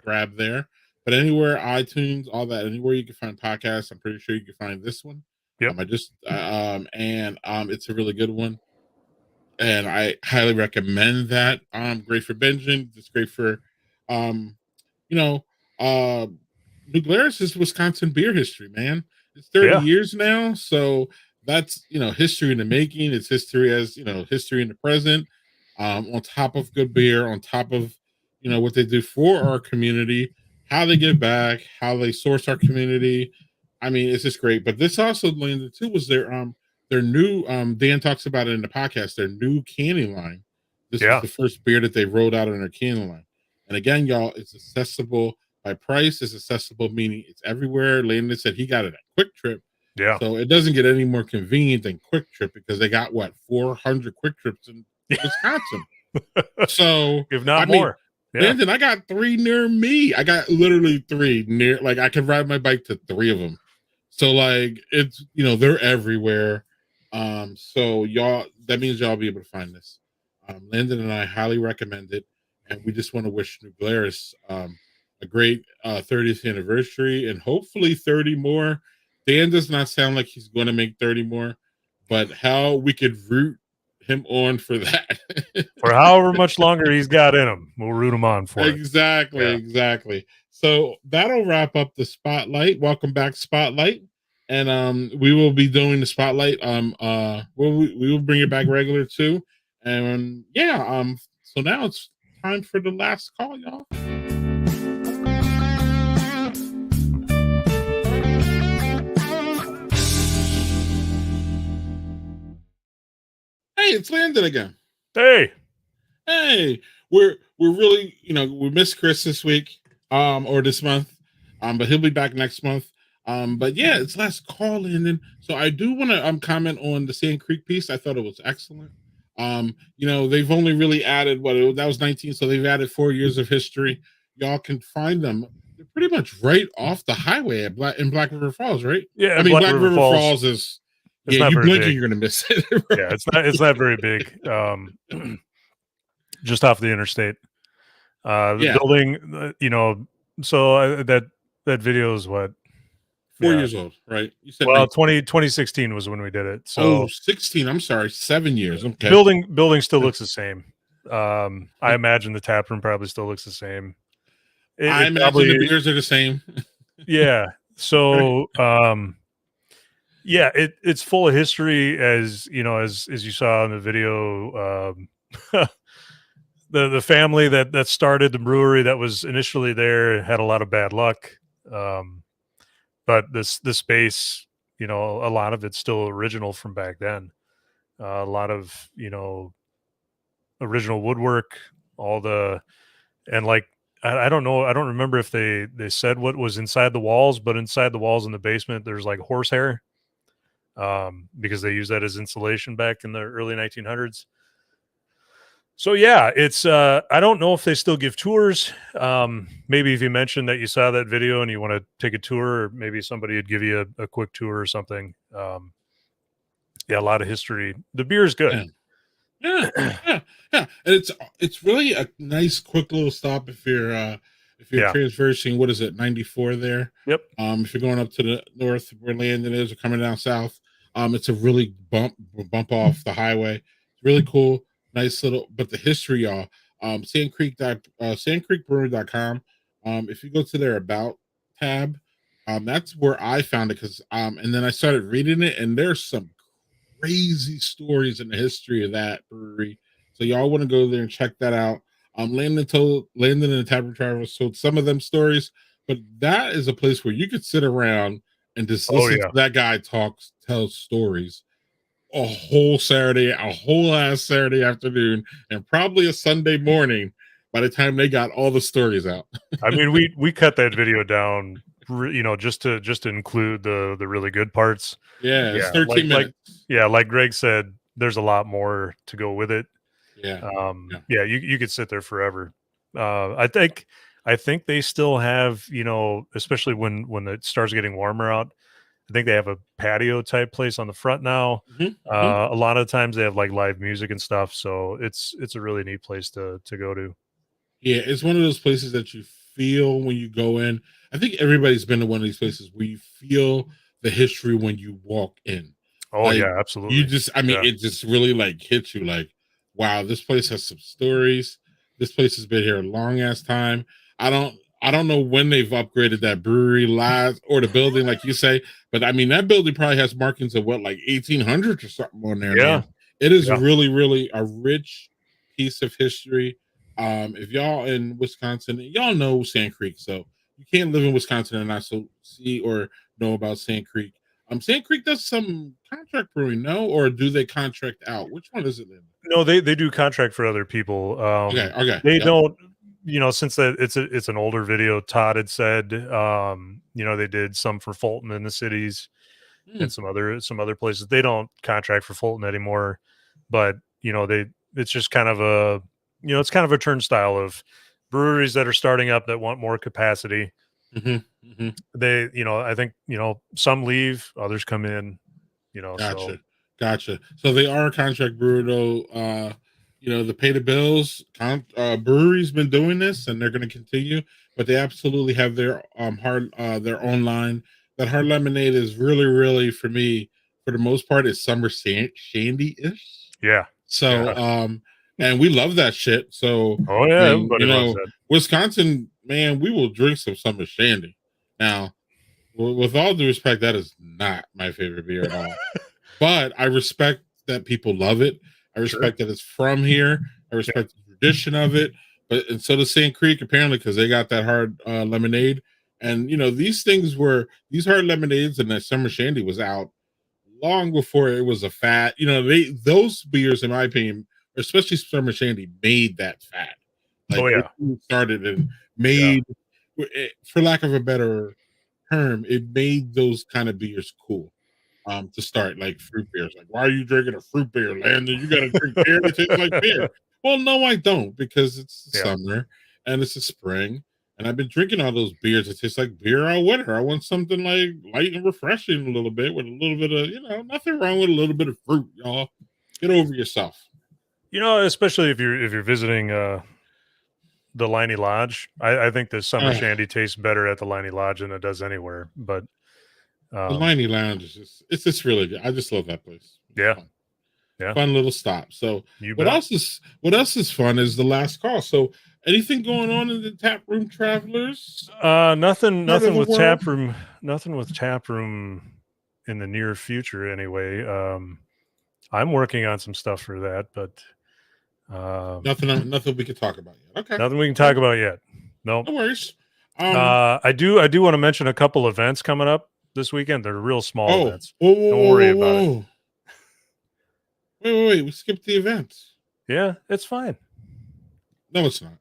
grab there. But anywhere, iTunes, all that, anywhere you can find podcasts, I'm pretty sure you can find this one. yep, I just it's a really good one, and I highly recommend that. Great for binging. It's great for, um, you know, uh, New Glarus is Wisconsin beer history, man. It's 30 yeah, years now, so that's history in the making. It's history as history in the present. On top of good beer, on top of what they do for our community, how they give back, how they source our community. I mean, it's just great. But this also landed too was their new Dan talks about it in the podcast, their new canning line. This was yeah, the first beer that they rolled out on their canning line. And again, y'all, it's accessible by price, it's accessible, meaning it's everywhere. Landon said he got it at Quick Trip. yeah, So it doesn't get any more convenient than Quick Trip because they got 400 Quick Trips in Wisconsin. So if not I mean, more. Yeah, Landon, I got three near me. I got literally three near, like I could ride my bike to three of them. So like it's they're everywhere. So y'all, that means y'all be able to find this. Landon and I highly recommend it, and we just want to wish New Glarus a great 30th anniversary and hopefully 30 more. Dan does not sound like he's going to make 30 more, but how we could root him on for that. for however much longer he's got in him, we'll root him on for it. Exactly, Yeah. exactly. So that'll wrap up the spotlight. Welcome back, Spotlight. And we will be doing the spotlight. We will bring it back regular too. And yeah, so now it's time for the last call, y'all. Hey, it's Landon again. Hey, Hey, we're really we missed Chris this week or this month, but he'll be back next month. But yeah, it's last call in, and so I do want to comment on the Sand Creek piece. I thought it was excellent. They've only really added that was 19, so they've added 4 years of history. Y'all can find them. They're pretty much right off the highway in Black River Falls, right? yeah, I mean, Black River Falls. is It's yeah. not You very blink and big. you're gonna miss it. Yeah, it's not very big. Just off the interstate. The Yeah. building, so that video is what? 4 Yeah. years old, right? You said Well, 19. 2016 was when we did it. Oh, So 16. I'm sorry, 7 years. Okay. building still looks the same. I imagine the tap room probably still looks the same. I It imagine probably, the beers are the same. yeah. So yeah, it's full of history as as you saw in the video. The family that started the brewery that was initially there had a lot of bad luck. But the space, a lot of it's still original from back then. A lot of original woodwork, and like I don't know, I don't remember if they said what was inside the walls, but inside the walls in the basement there's like horsehair, because they used that as insulation back in the early 1900s. So yeah, it's I don't know if they still give tours. Maybe if you mentioned that you saw that video and you want to take a tour, or maybe somebody would give you a quick tour or something. Yeah, a lot of history. The beer is good. Yeah, yeah. And it's really a nice, quick little stop if you're Yeah. transversing. What is it, 94 there? Yep. If you're going up to the north where Landon is, or coming down south, it's a really bump off the highway. It's really cool. nice little, but the history, y'all. Sandcreekbrewing.com. If you go to their about tab, that's where I found it because and then I started reading it, and there's some crazy stories in the history of that brewery. So y'all want to go there and check that out. Landon and the Tavern Travelers told some of them stories, but that is a place where you could sit around and just Oh listen yeah. to that guy tell stories a whole ass Saturday afternoon, and probably a Sunday morning by the time they got all the stories out. I mean, we cut that video down, just to include the really good parts. Yeah, it's Yeah, 13 minutes. like Greg said, there's a lot more to go with it. Yeah. Yeah, you could sit there forever. I think they still have, especially when it starts getting warmer out. I think they have a patio type place on the front now. A lot of times they have like live music and stuff, so it's a really neat place to go to. Yeah, it's one of those places that you feel when you go in. I think everybody's been to one of these places where you feel the history when you walk in. Oh Like yeah, you absolutely. just, I mean, Yeah. it just really like hits you like, wow, this place has some stories. This place has been here a long ass time. I don't know when they've upgraded that brewery live or the building, like you say, but I mean that building probably has markings of what, like 1800s or something on there, Yeah. man. It is Yeah. really, really a rich piece of history. If y'all in Wisconsin, y'all know Sand Creek, so you can't live in Wisconsin and not see or know about Sand Creek. Sand Creek does some contract brewing, no, or do they contract out? Which one is it then? No, they do contract for other people. Okay, They yep. don't, since that it's an older video. Todd had said, they did some for Fulton in the cities and some other places. They don't contract for Fulton anymore, but it's just kind of it's kind of a turnstile of breweries that are starting up that want more capacity. They, I think, some leave, others come in, so. Gotcha. So they are a contract brewer, though. The pay the bills. Brewery's been doing this, and they're going to continue. But they absolutely have their own line. That hard lemonade is really, really for me, for the most part, is summer shandy ish. Yeah. So, Yeah. And we love that shit. So, Oh I yeah, mean, everybody loves that. Wisconsin, man, we will drink some summer shandy. Now, with all due respect, that is not my favorite beer at all. But I respect that people love it. I respect that it's from here. I respect the tradition of it. And so does Sand Creek, apparently, because they got that hard lemonade. And these hard lemonades and that summer shandy was out long before it was a fad. Those beers, in my opinion, especially summer shandy, made that fad. Like, Oh yeah, it started and made, for lack of a better term, it made those kind of beers cool. To start, like fruit beers. Like, why are you drinking a fruit beer, Landon? You got to drink beer that tastes like beer. Well, no, I don't, because it's summer and it's the spring, and I've been drinking all those beers that taste like beer all winter. I want something like light and refreshing a little bit with a little bit of, nothing wrong with a little bit of fruit, y'all. Get over yourself. Especially if you're visiting the Liney Lodge. I think the summer shandy tastes better at the Liney Lodge than it does anywhere. But the Liney Lounge is just really good. I just love that place. It's fun. Fun little stop. So what else is fun is the last call. So anything going on in the tap room, travelers? Nothing with tap room. Nothing with tap room in the near future anyway. I'm working on some stuff for that, but nothing we can talk about yet. Okay. Nothing we can talk about yet. No worries. I do want to mention a couple events coming up this weekend. They're real small events. Don't worry about it. Wait. We skipped the events. Yeah, it's fine. No, it's not.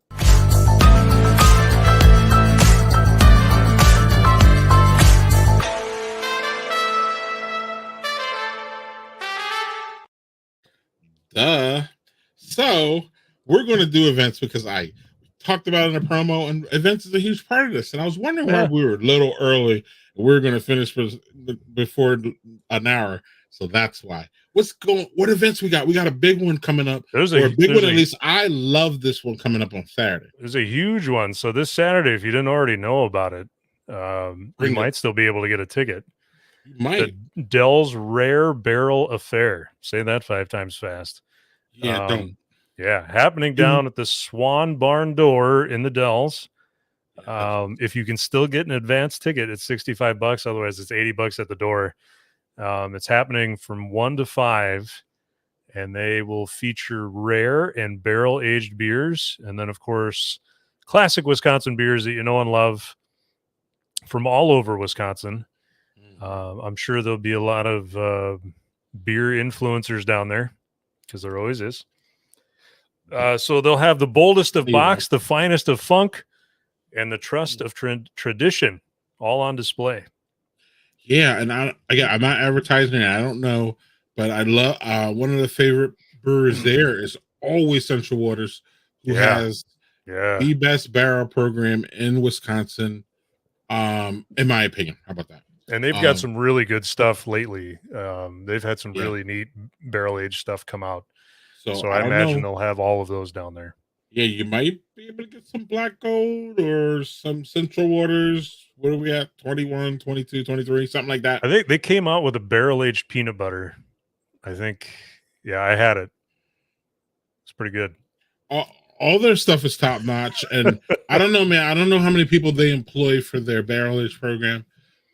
Duh. So we're going to do events because I talked about it in a promo, and events is a huge part of this. And I was wondering why we were a little early. We are going to finish before an hour, so that's why. What events we got? We got a big one coming up. There's a big one. At least I love this one coming up on Saturday. There's a huge one. So this Saturday, if you didn't already know about it, you might still be able to get a ticket. You might. The Dell's Rare Barrel Affair. Say that 5 times fast. Yeah, don't. Yeah, happening down at the Swan Barn Door in the Dells. If you can still get an advance ticket, it's $65. Otherwise, it's $80 at the door. It's happening from 1 to 5, and they will feature rare and barrel aged beers, and then of course, classic Wisconsin beers that you know and love from all over Wisconsin. I'm sure there'll be a lot of beer influencers down there because there always is. So they'll have the boldest of box, the finest of funk, and the trust of tradition all on display. Yeah, and I'm not advertising it. I don't know, but I love one of the favorite brewers there is always Central Waters, who has the best barrel program in Wisconsin, in my opinion. How about that? And they've got some really good stuff lately. They've had some really neat barrel aged stuff come out. So I imagine they'll have all of those down there. Yeah, you might be able to get some Black Gold or some Central Waters. What are we at? 21, 22, 23, something like that. I think they came out with a barrel aged peanut butter. I think, yeah, I had it. It's pretty good. All their stuff is top notch. And I don't know, man. I don't know how many people they employ for their barrel age program,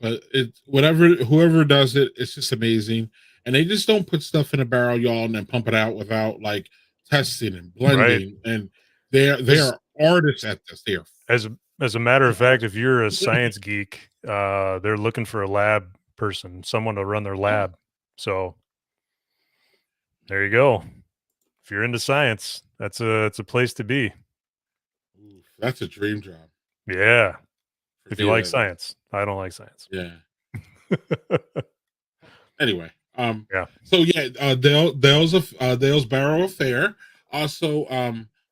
but whoever does it, it's just amazing. And they just don't put stuff in a barrel, y'all, and then pump it out without like testing and blending. Right. And they are artists at this. They are. As a matter of fact, if you're a science geek, they're looking for a lab person, someone to run their lab. So there you go. If you're into science, it's a place to be. That's a dream job. Yeah. If you like science. I don't like science. Yeah. Anyway, yeah. So yeah, Dale's Barrel Affair. Also,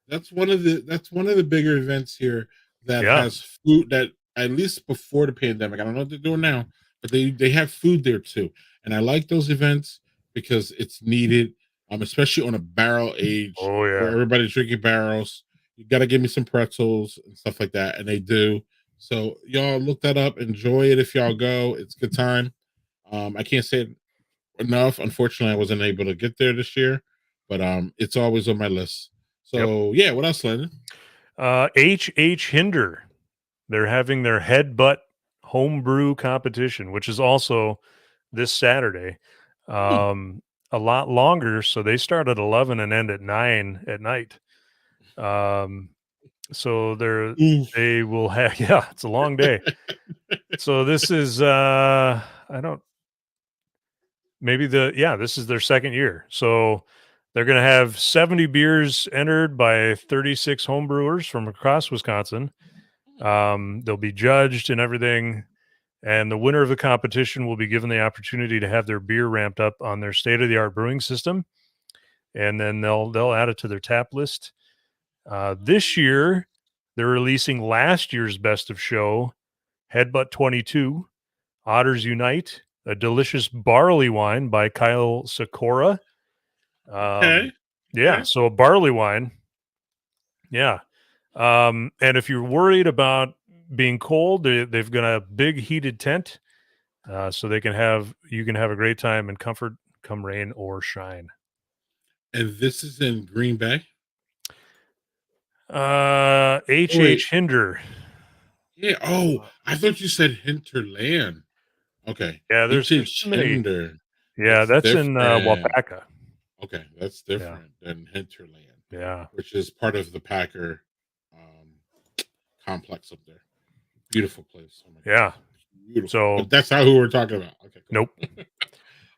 that's one of the bigger events here that has food that, at least before the pandemic, I don't know what they're doing now, but they have food there too. And I like those events because it's needed, especially on a barrel age. Oh yeah. Where everybody's drinking barrels. You got to give me some pretzels and stuff like that, and they do. So y'all look that up, enjoy it if y'all go. It's a good time. I can't say it enough. Unfortunately, I wasn't able to get there this year, but it's always on my list. So yeah, what else, Landon? H.H. Hinder. They're having their Headbutt homebrew competition, which is also this Saturday. A lot longer, so they start at 11 and end at 9 at night. So they will have, it's a long day. So this is this is their second year. So they're going to have 70 beers entered by 36 homebrewers from across Wisconsin. They'll be judged and everything. And the winner of the competition will be given the opportunity to have their beer ramped up on their state-of-the-art brewing system. And then they'll add it to their tap list. This year, they're releasing last year's best of show, Headbutt 22, Otters Unite, a delicious barley wine by Kyle Sikora. Okay. Yeah, so a barley wine. Yeah. And if you're worried about being cold, they've got a big heated tent, so you can have a great time in comfort, come rain or shine. And this is in Green Bay. H.H. Hinder. Yeah. Oh, I thought you said Hinterland. Okay. Yeah, there's Hinder. Yeah, that's in Wapaka. Okay, that's different than Hinterland. Yeah, which is part of the Packer complex up there. Beautiful place. Oh yeah. Beautiful. So but that's not who we're talking about. Okay. Cool. Nope.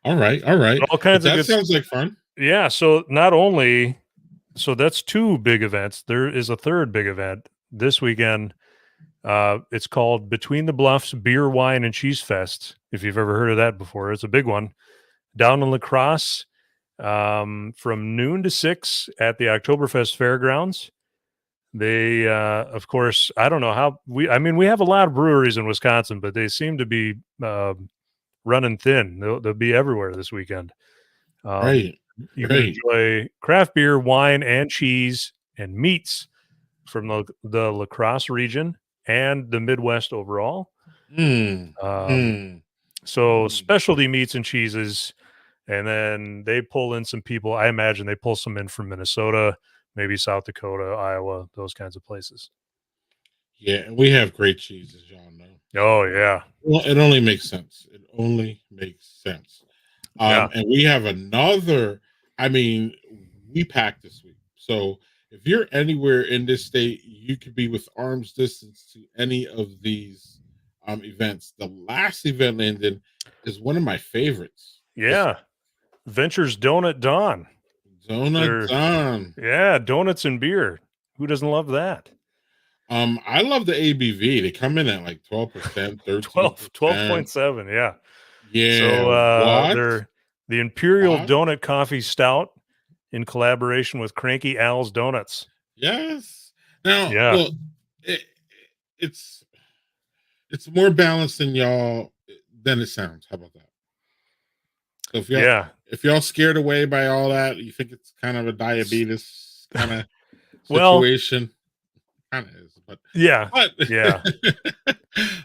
All right. All kinds of that good sounds like fun. Yeah. So that's two big events. There is a third big event this weekend. It's called Between the Bluffs Beer, Wine, and Cheese Fest. If you've ever heard of that before, it's a big one. Down in La Crosse, from noon to 6 at the Oktoberfest Fairgrounds. They, of course, I don't know how we have a lot of breweries in Wisconsin, but they seem to be running thin. They'll be everywhere this weekend. Right. You can enjoy craft beer, wine, and cheese and meats from the La Crosse region and the Midwest overall. So specialty meats and cheeses, and then they pull in some people. I imagine they pull some in from Minnesota, maybe South Dakota, Iowa, those kinds of places. Yeah, and we have great cheese, as y'all know. Oh yeah, Well, it only makes sense. It only makes sense. yeah, And we have another. I mean, we packed this week, so if you're anywhere in this state, you could be with arm's distance to any of these events. The last event, Landon, is one of my favorites. yeah. Ventures Donut Dawn. Donut They're Don. yeah, donuts and beer. Who doesn't love that? I love the ABV. They come in at like 12%, 13%. 12.7, yeah. Yeah, So what? they're the Imperial What? Donut Coffee Stout in collaboration with Cranky Al's Donuts. Yes. Now, Yeah. look, it, it's it's more balanced than it sounds. How about that? So Yeah. if y'all scared away by all that, you think it's kind of a diabetes kind of Well, situation. Kind of is, but yeah. but Yeah.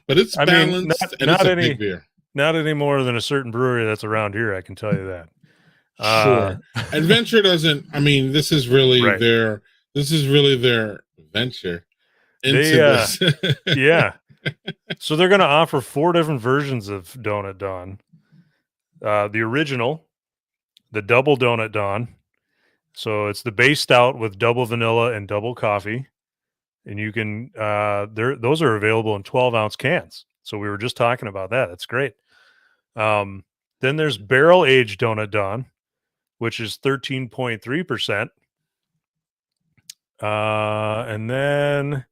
but it's I mean, balanced and it's a big beer. not any more than a certain brewery that's around here, I can tell you that. Sure. Adventure doesn't. I mean, this is really Right. their venture into They this. yeah. So they're going to offer 4 different versions of Donut Dawn. The original, the double Donut Dawn. So it's the base stout with double vanilla and double coffee. And you can those are available in 12-ounce cans. So we were just talking about that. That's great. Then there's barrel aged Donut Dawn, which is 13.3%. And then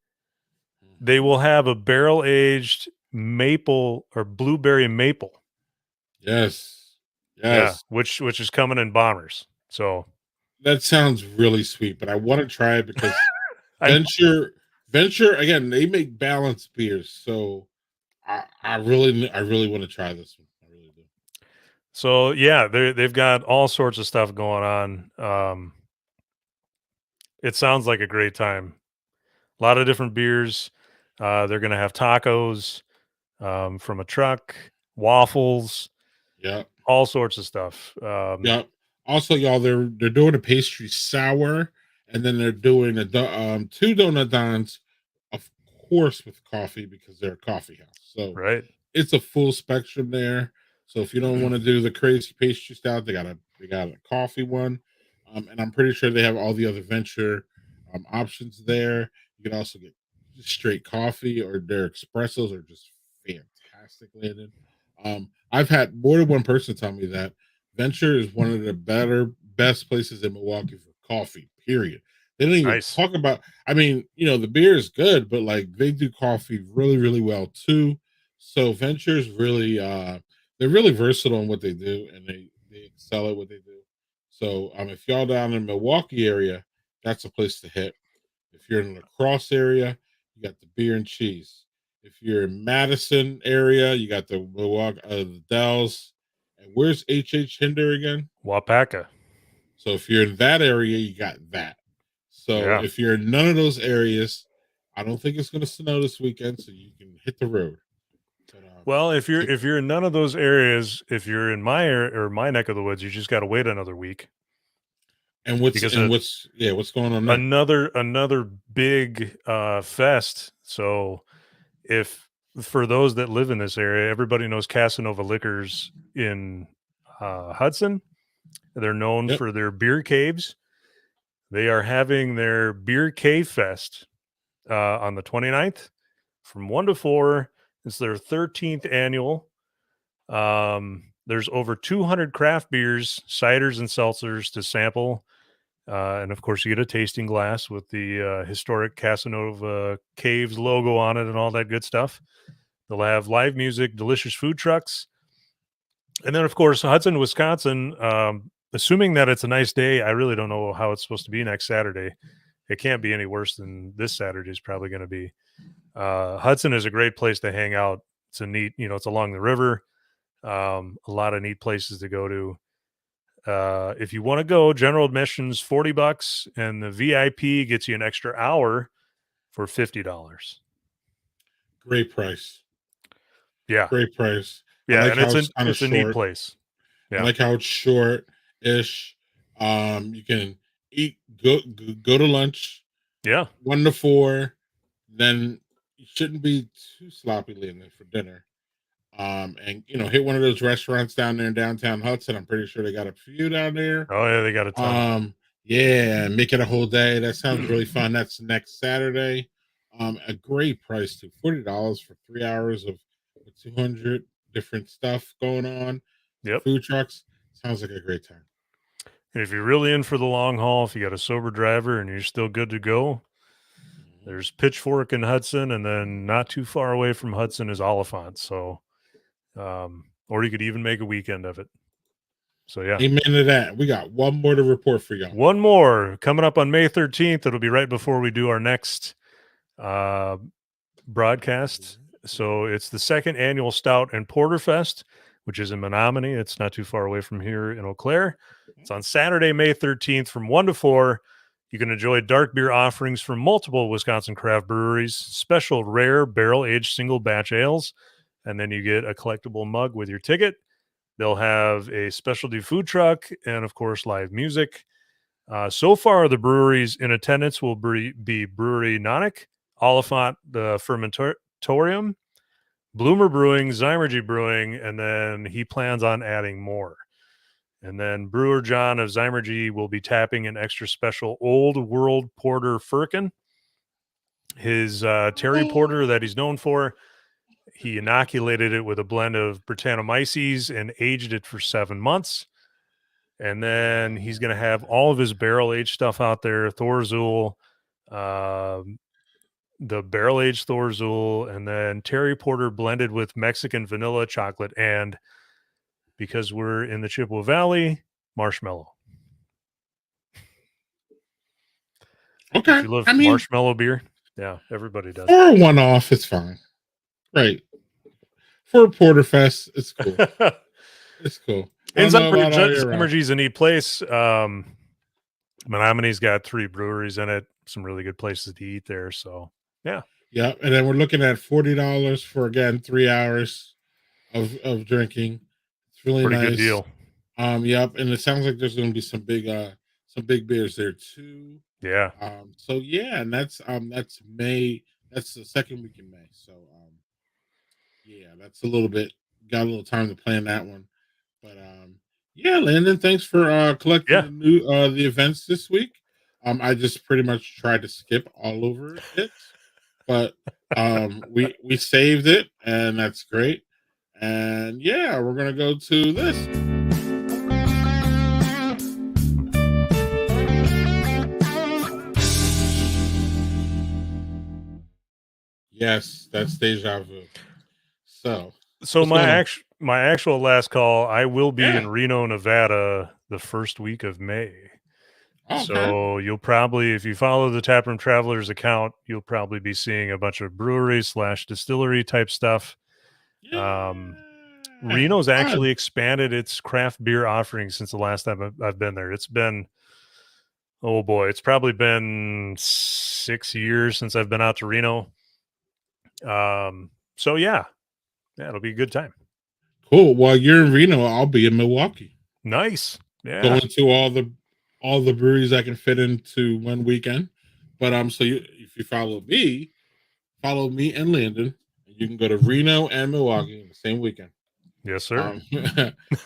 they will have a barrel aged maple or blueberry maple. Yes. Yeah, which is coming in bombers. So that sounds really sweet, but I want to try it because I- Venture again, they make balanced beers, so I really want to try this one. I really do. So yeah, they've got all sorts of stuff going on. It sounds like a great time. A lot of different beers. They're going to have tacos from a truck, waffles, Yeah. all sorts of stuff. Yeah. Also, y'all, they're doing a pastry sour, and then they're doing two donut dons, of course, with coffee because they're a coffee house. So Right. it's a full spectrum there. So if you don't want to do the crazy pastry stout, they got a coffee one, and I'm pretty sure they have all the other venture options there. You can also get just straight coffee, or their espressos are just fantastic, Landon. I've had more than one person tell me that Venture is one of the best places in Milwaukee for coffee. Period. They don't even Nice. talk about. I mean, the beer is good, but like they do coffee really, really well too. So Venture's really they're really versatile in what they do, and they excel at what they do. So if y'all down in the Milwaukee area, that's a place to hit. If you're in the Lacrosse area, you got the beer and cheese. If you're in Madison area, you got the Milwaukee the Dells. And where's H Hinder again? Wapaka. So if you're in that area, you got that. So Yeah. if you're in none of those areas, I don't think it's going to snow this weekend, so you can hit the road. But, Well, if you're in none of those areas, if you're in my area or my neck of the woods, you just got to wait another week. And what's going on there? Another big fest. So if for those that live in this area, everybody knows Casanova Liquors in Hudson. They're known for their beer caves. They are having their Beer Cave Fest on the 29th from 1 to 4. It's their 13th annual. There's over 200 craft beers, ciders, and seltzers to sample. And of course, you get a tasting glass with the historic Casanova Caves logo on it and all that good stuff. They'll have live music, delicious food trucks. And then, of course, Hudson, Wisconsin, assuming that it's a nice day, I really don't know how it's supposed to be next Saturday. It can't be any worse than this Saturday is probably going to be. Hudson is a great place to hang out. It's a neat, it's along the river. A lot of neat places to go to. If you want to go, general admission's $40, and the VIP gets you an extra hour for $50. Great price. Yeah, great price. Yeah, I like and it's it's a neat place. I Yeah, like how it's short-ish. You can eat, go to lunch, Yeah. 1 to 4. Then you shouldn't be too sloppy leaving for dinner. And hit one of those restaurants down there in downtown Hudson. I'm pretty sure they got a few down there. Oh yeah, they got a ton. Yeah, make it a whole day. That sounds really fun. That's next Saturday. A great price too. $40 for 3 hours of 200 different stuff going on. Yep. Food trucks. Sounds like a great time. And if you're really in for the long haul, if you got a sober driver and you're still good to go, there's Pitchfork in Hudson, and then not too far away from Hudson is Oliphant. So, or you could even make a weekend of it. So yeah. Amen to that. We got one more to report for y'all. One more coming up on May 13th. It'll be right before we do our next broadcast. So it's the second annual Stout and Porter Fest, which is in Menominee. It's not too far away from here in Eau Claire. It's on Saturday, May 13th from 1 to 4. You can enjoy dark beer offerings from multiple Wisconsin craft breweries, special rare barrel-aged single batch ales, and then you get a collectible mug with your ticket. They'll have a specialty food truck and, of course, live music. So far, the breweries in attendance will be Brewery Nonic, Oliphant, the Fermentorium, Bloomer Brewing, Zymergy Brewing, and then he plans on adding more. And then Brewer John of Zymergy will be tapping an extra special Old World Porter Firkin. His Terry Porter that he's known for, he inoculated it with a blend of Brettanomyces and aged it for 7 months. And then he's going to have all of his barrel-aged stuff out there, Thorzul, the barrel-aged Thorzul, and then Terry Porter blended with Mexican vanilla chocolate, and because we're in the Chippewa Valley, marshmallow. Okay. If you love I mean, marshmallow beer, yeah, everybody does. for a one-off, it's fine. Right. For a Porter Fest, it's cool. It's cool. And Zymergy's a neat place. Menominee's got 3 breweries in it. Some really good places to eat there. So, yeah. Yeah. And then we're looking at $40 for, again, 3 hours of drinking. It's really Pretty nice. good deal. Yep. And it sounds like there's going to be some big beers there too. Yeah. So yeah, and that's May. That's the second week in May. So yeah, that's got a little time to plan that one. But yeah, Landon, thanks for collecting the events this week. I just pretty much tried to skip all over it, but we saved it, and that's great. And yeah, we're gonna go to this. Yes, that's deja vu. So my actual last call, I will be in Reno, Nevada the first week of May. Okay. So you'll probably, if you follow the Taproom Travelers account, you'll probably be seeing a bunch of brewery/distillery type stuff. Yeah. Reno's actually expanded its craft beer offerings since the last time I've been there. It's been, oh boy, it's probably been 6 years since I've been out to Reno. So yeah, it'll be a good time. Cool. While you're in Reno, I'll be in Milwaukee. Nice. Yeah. Going to all the breweries I can fit into one weekend. But if you follow me and Landon, you can go to Reno and Milwaukee in the same weekend. Yes, sir.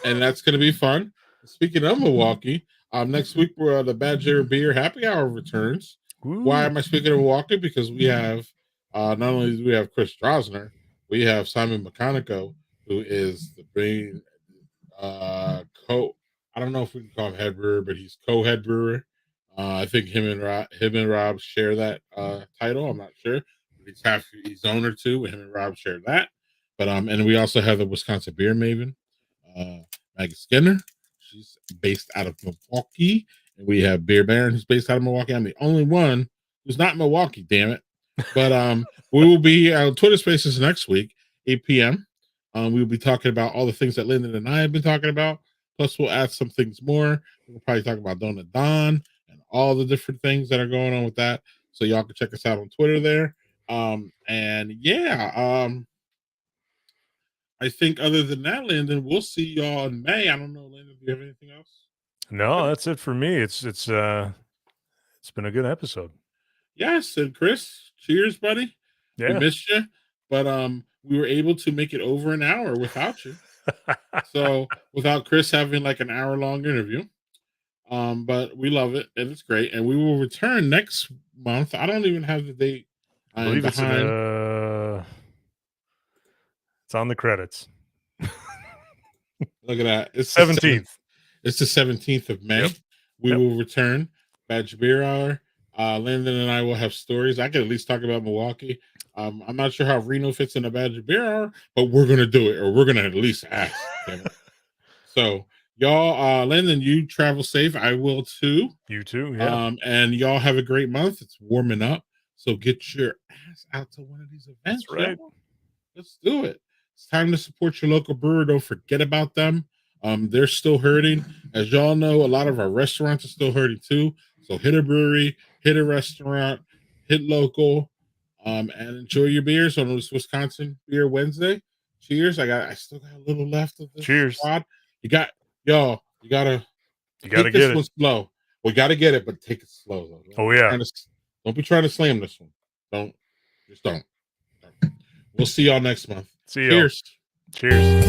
And that's going to be fun. Speaking of Milwaukee, next week the Badger Beer Happy Hour returns. Ooh. Why am I speaking of Milwaukee? Because we have not only do we have Chris Drosner, we have Simon Meconico, who is the main I don't know if we can call him head brewer, but he's co-head brewer. I think him and Rob share that title. I'm not sure. He's owner too. Him and Rob share that. But and we also have the Wisconsin beer maven, Maggie Skinner. She's based out of Milwaukee, and we have Beer Baron, who's based out of Milwaukee. I'm the only one who's not in Milwaukee. Damn it! But we will be on Twitter Spaces next week, 8 p.m. We will be talking about all the things that Lyndon and I have been talking about. Plus, we'll add some things more. We'll probably talk about Donut Don and all the different things that are going on with that. So y'all can check us out on Twitter there. And yeah, I think other than that, Landon, we'll see y'all in May. I don't know, Landon, do you have anything else? No, that's it for me. It's It's been a good episode. Yes, and Chris, cheers, buddy. We Yeah. missed you, but we were able to make it over an hour without you. So without Chris having like an hour-long interview. But we love it and it's great. And we will return next month. I don't even have the date. I believe it's on the credits. Look at that. It's 17th. It's the 17th of May. Yep. We will return. Badge Beer Hour. Landon and I will have stories. I can at least talk about Milwaukee. I'm not sure how Reno fits in a Badge Beer Hour, but we're gonna do it, or we're gonna at least ask. So y'all, Landon, you travel safe. I will too. You too. Yeah. And y'all have a great month. It's warming up, so get your ass out to one of these events. That's right. Y'all. Let's do it. It's time to support your local brewer. Don't forget about them. They're still hurting. As y'all know, a lot of our restaurants are still hurting too. So hit a brewery, hit a restaurant, hit local, and enjoy your beers on this Wisconsin Beer Wednesday. Cheers. I still got a little left of this. Cheers. Squad. You gotta get this it. one slow. We gotta get it, but take it slow though. Don't be trying to slam this one. Don't. We'll see y'all next month. See you. Cheers. Cheers.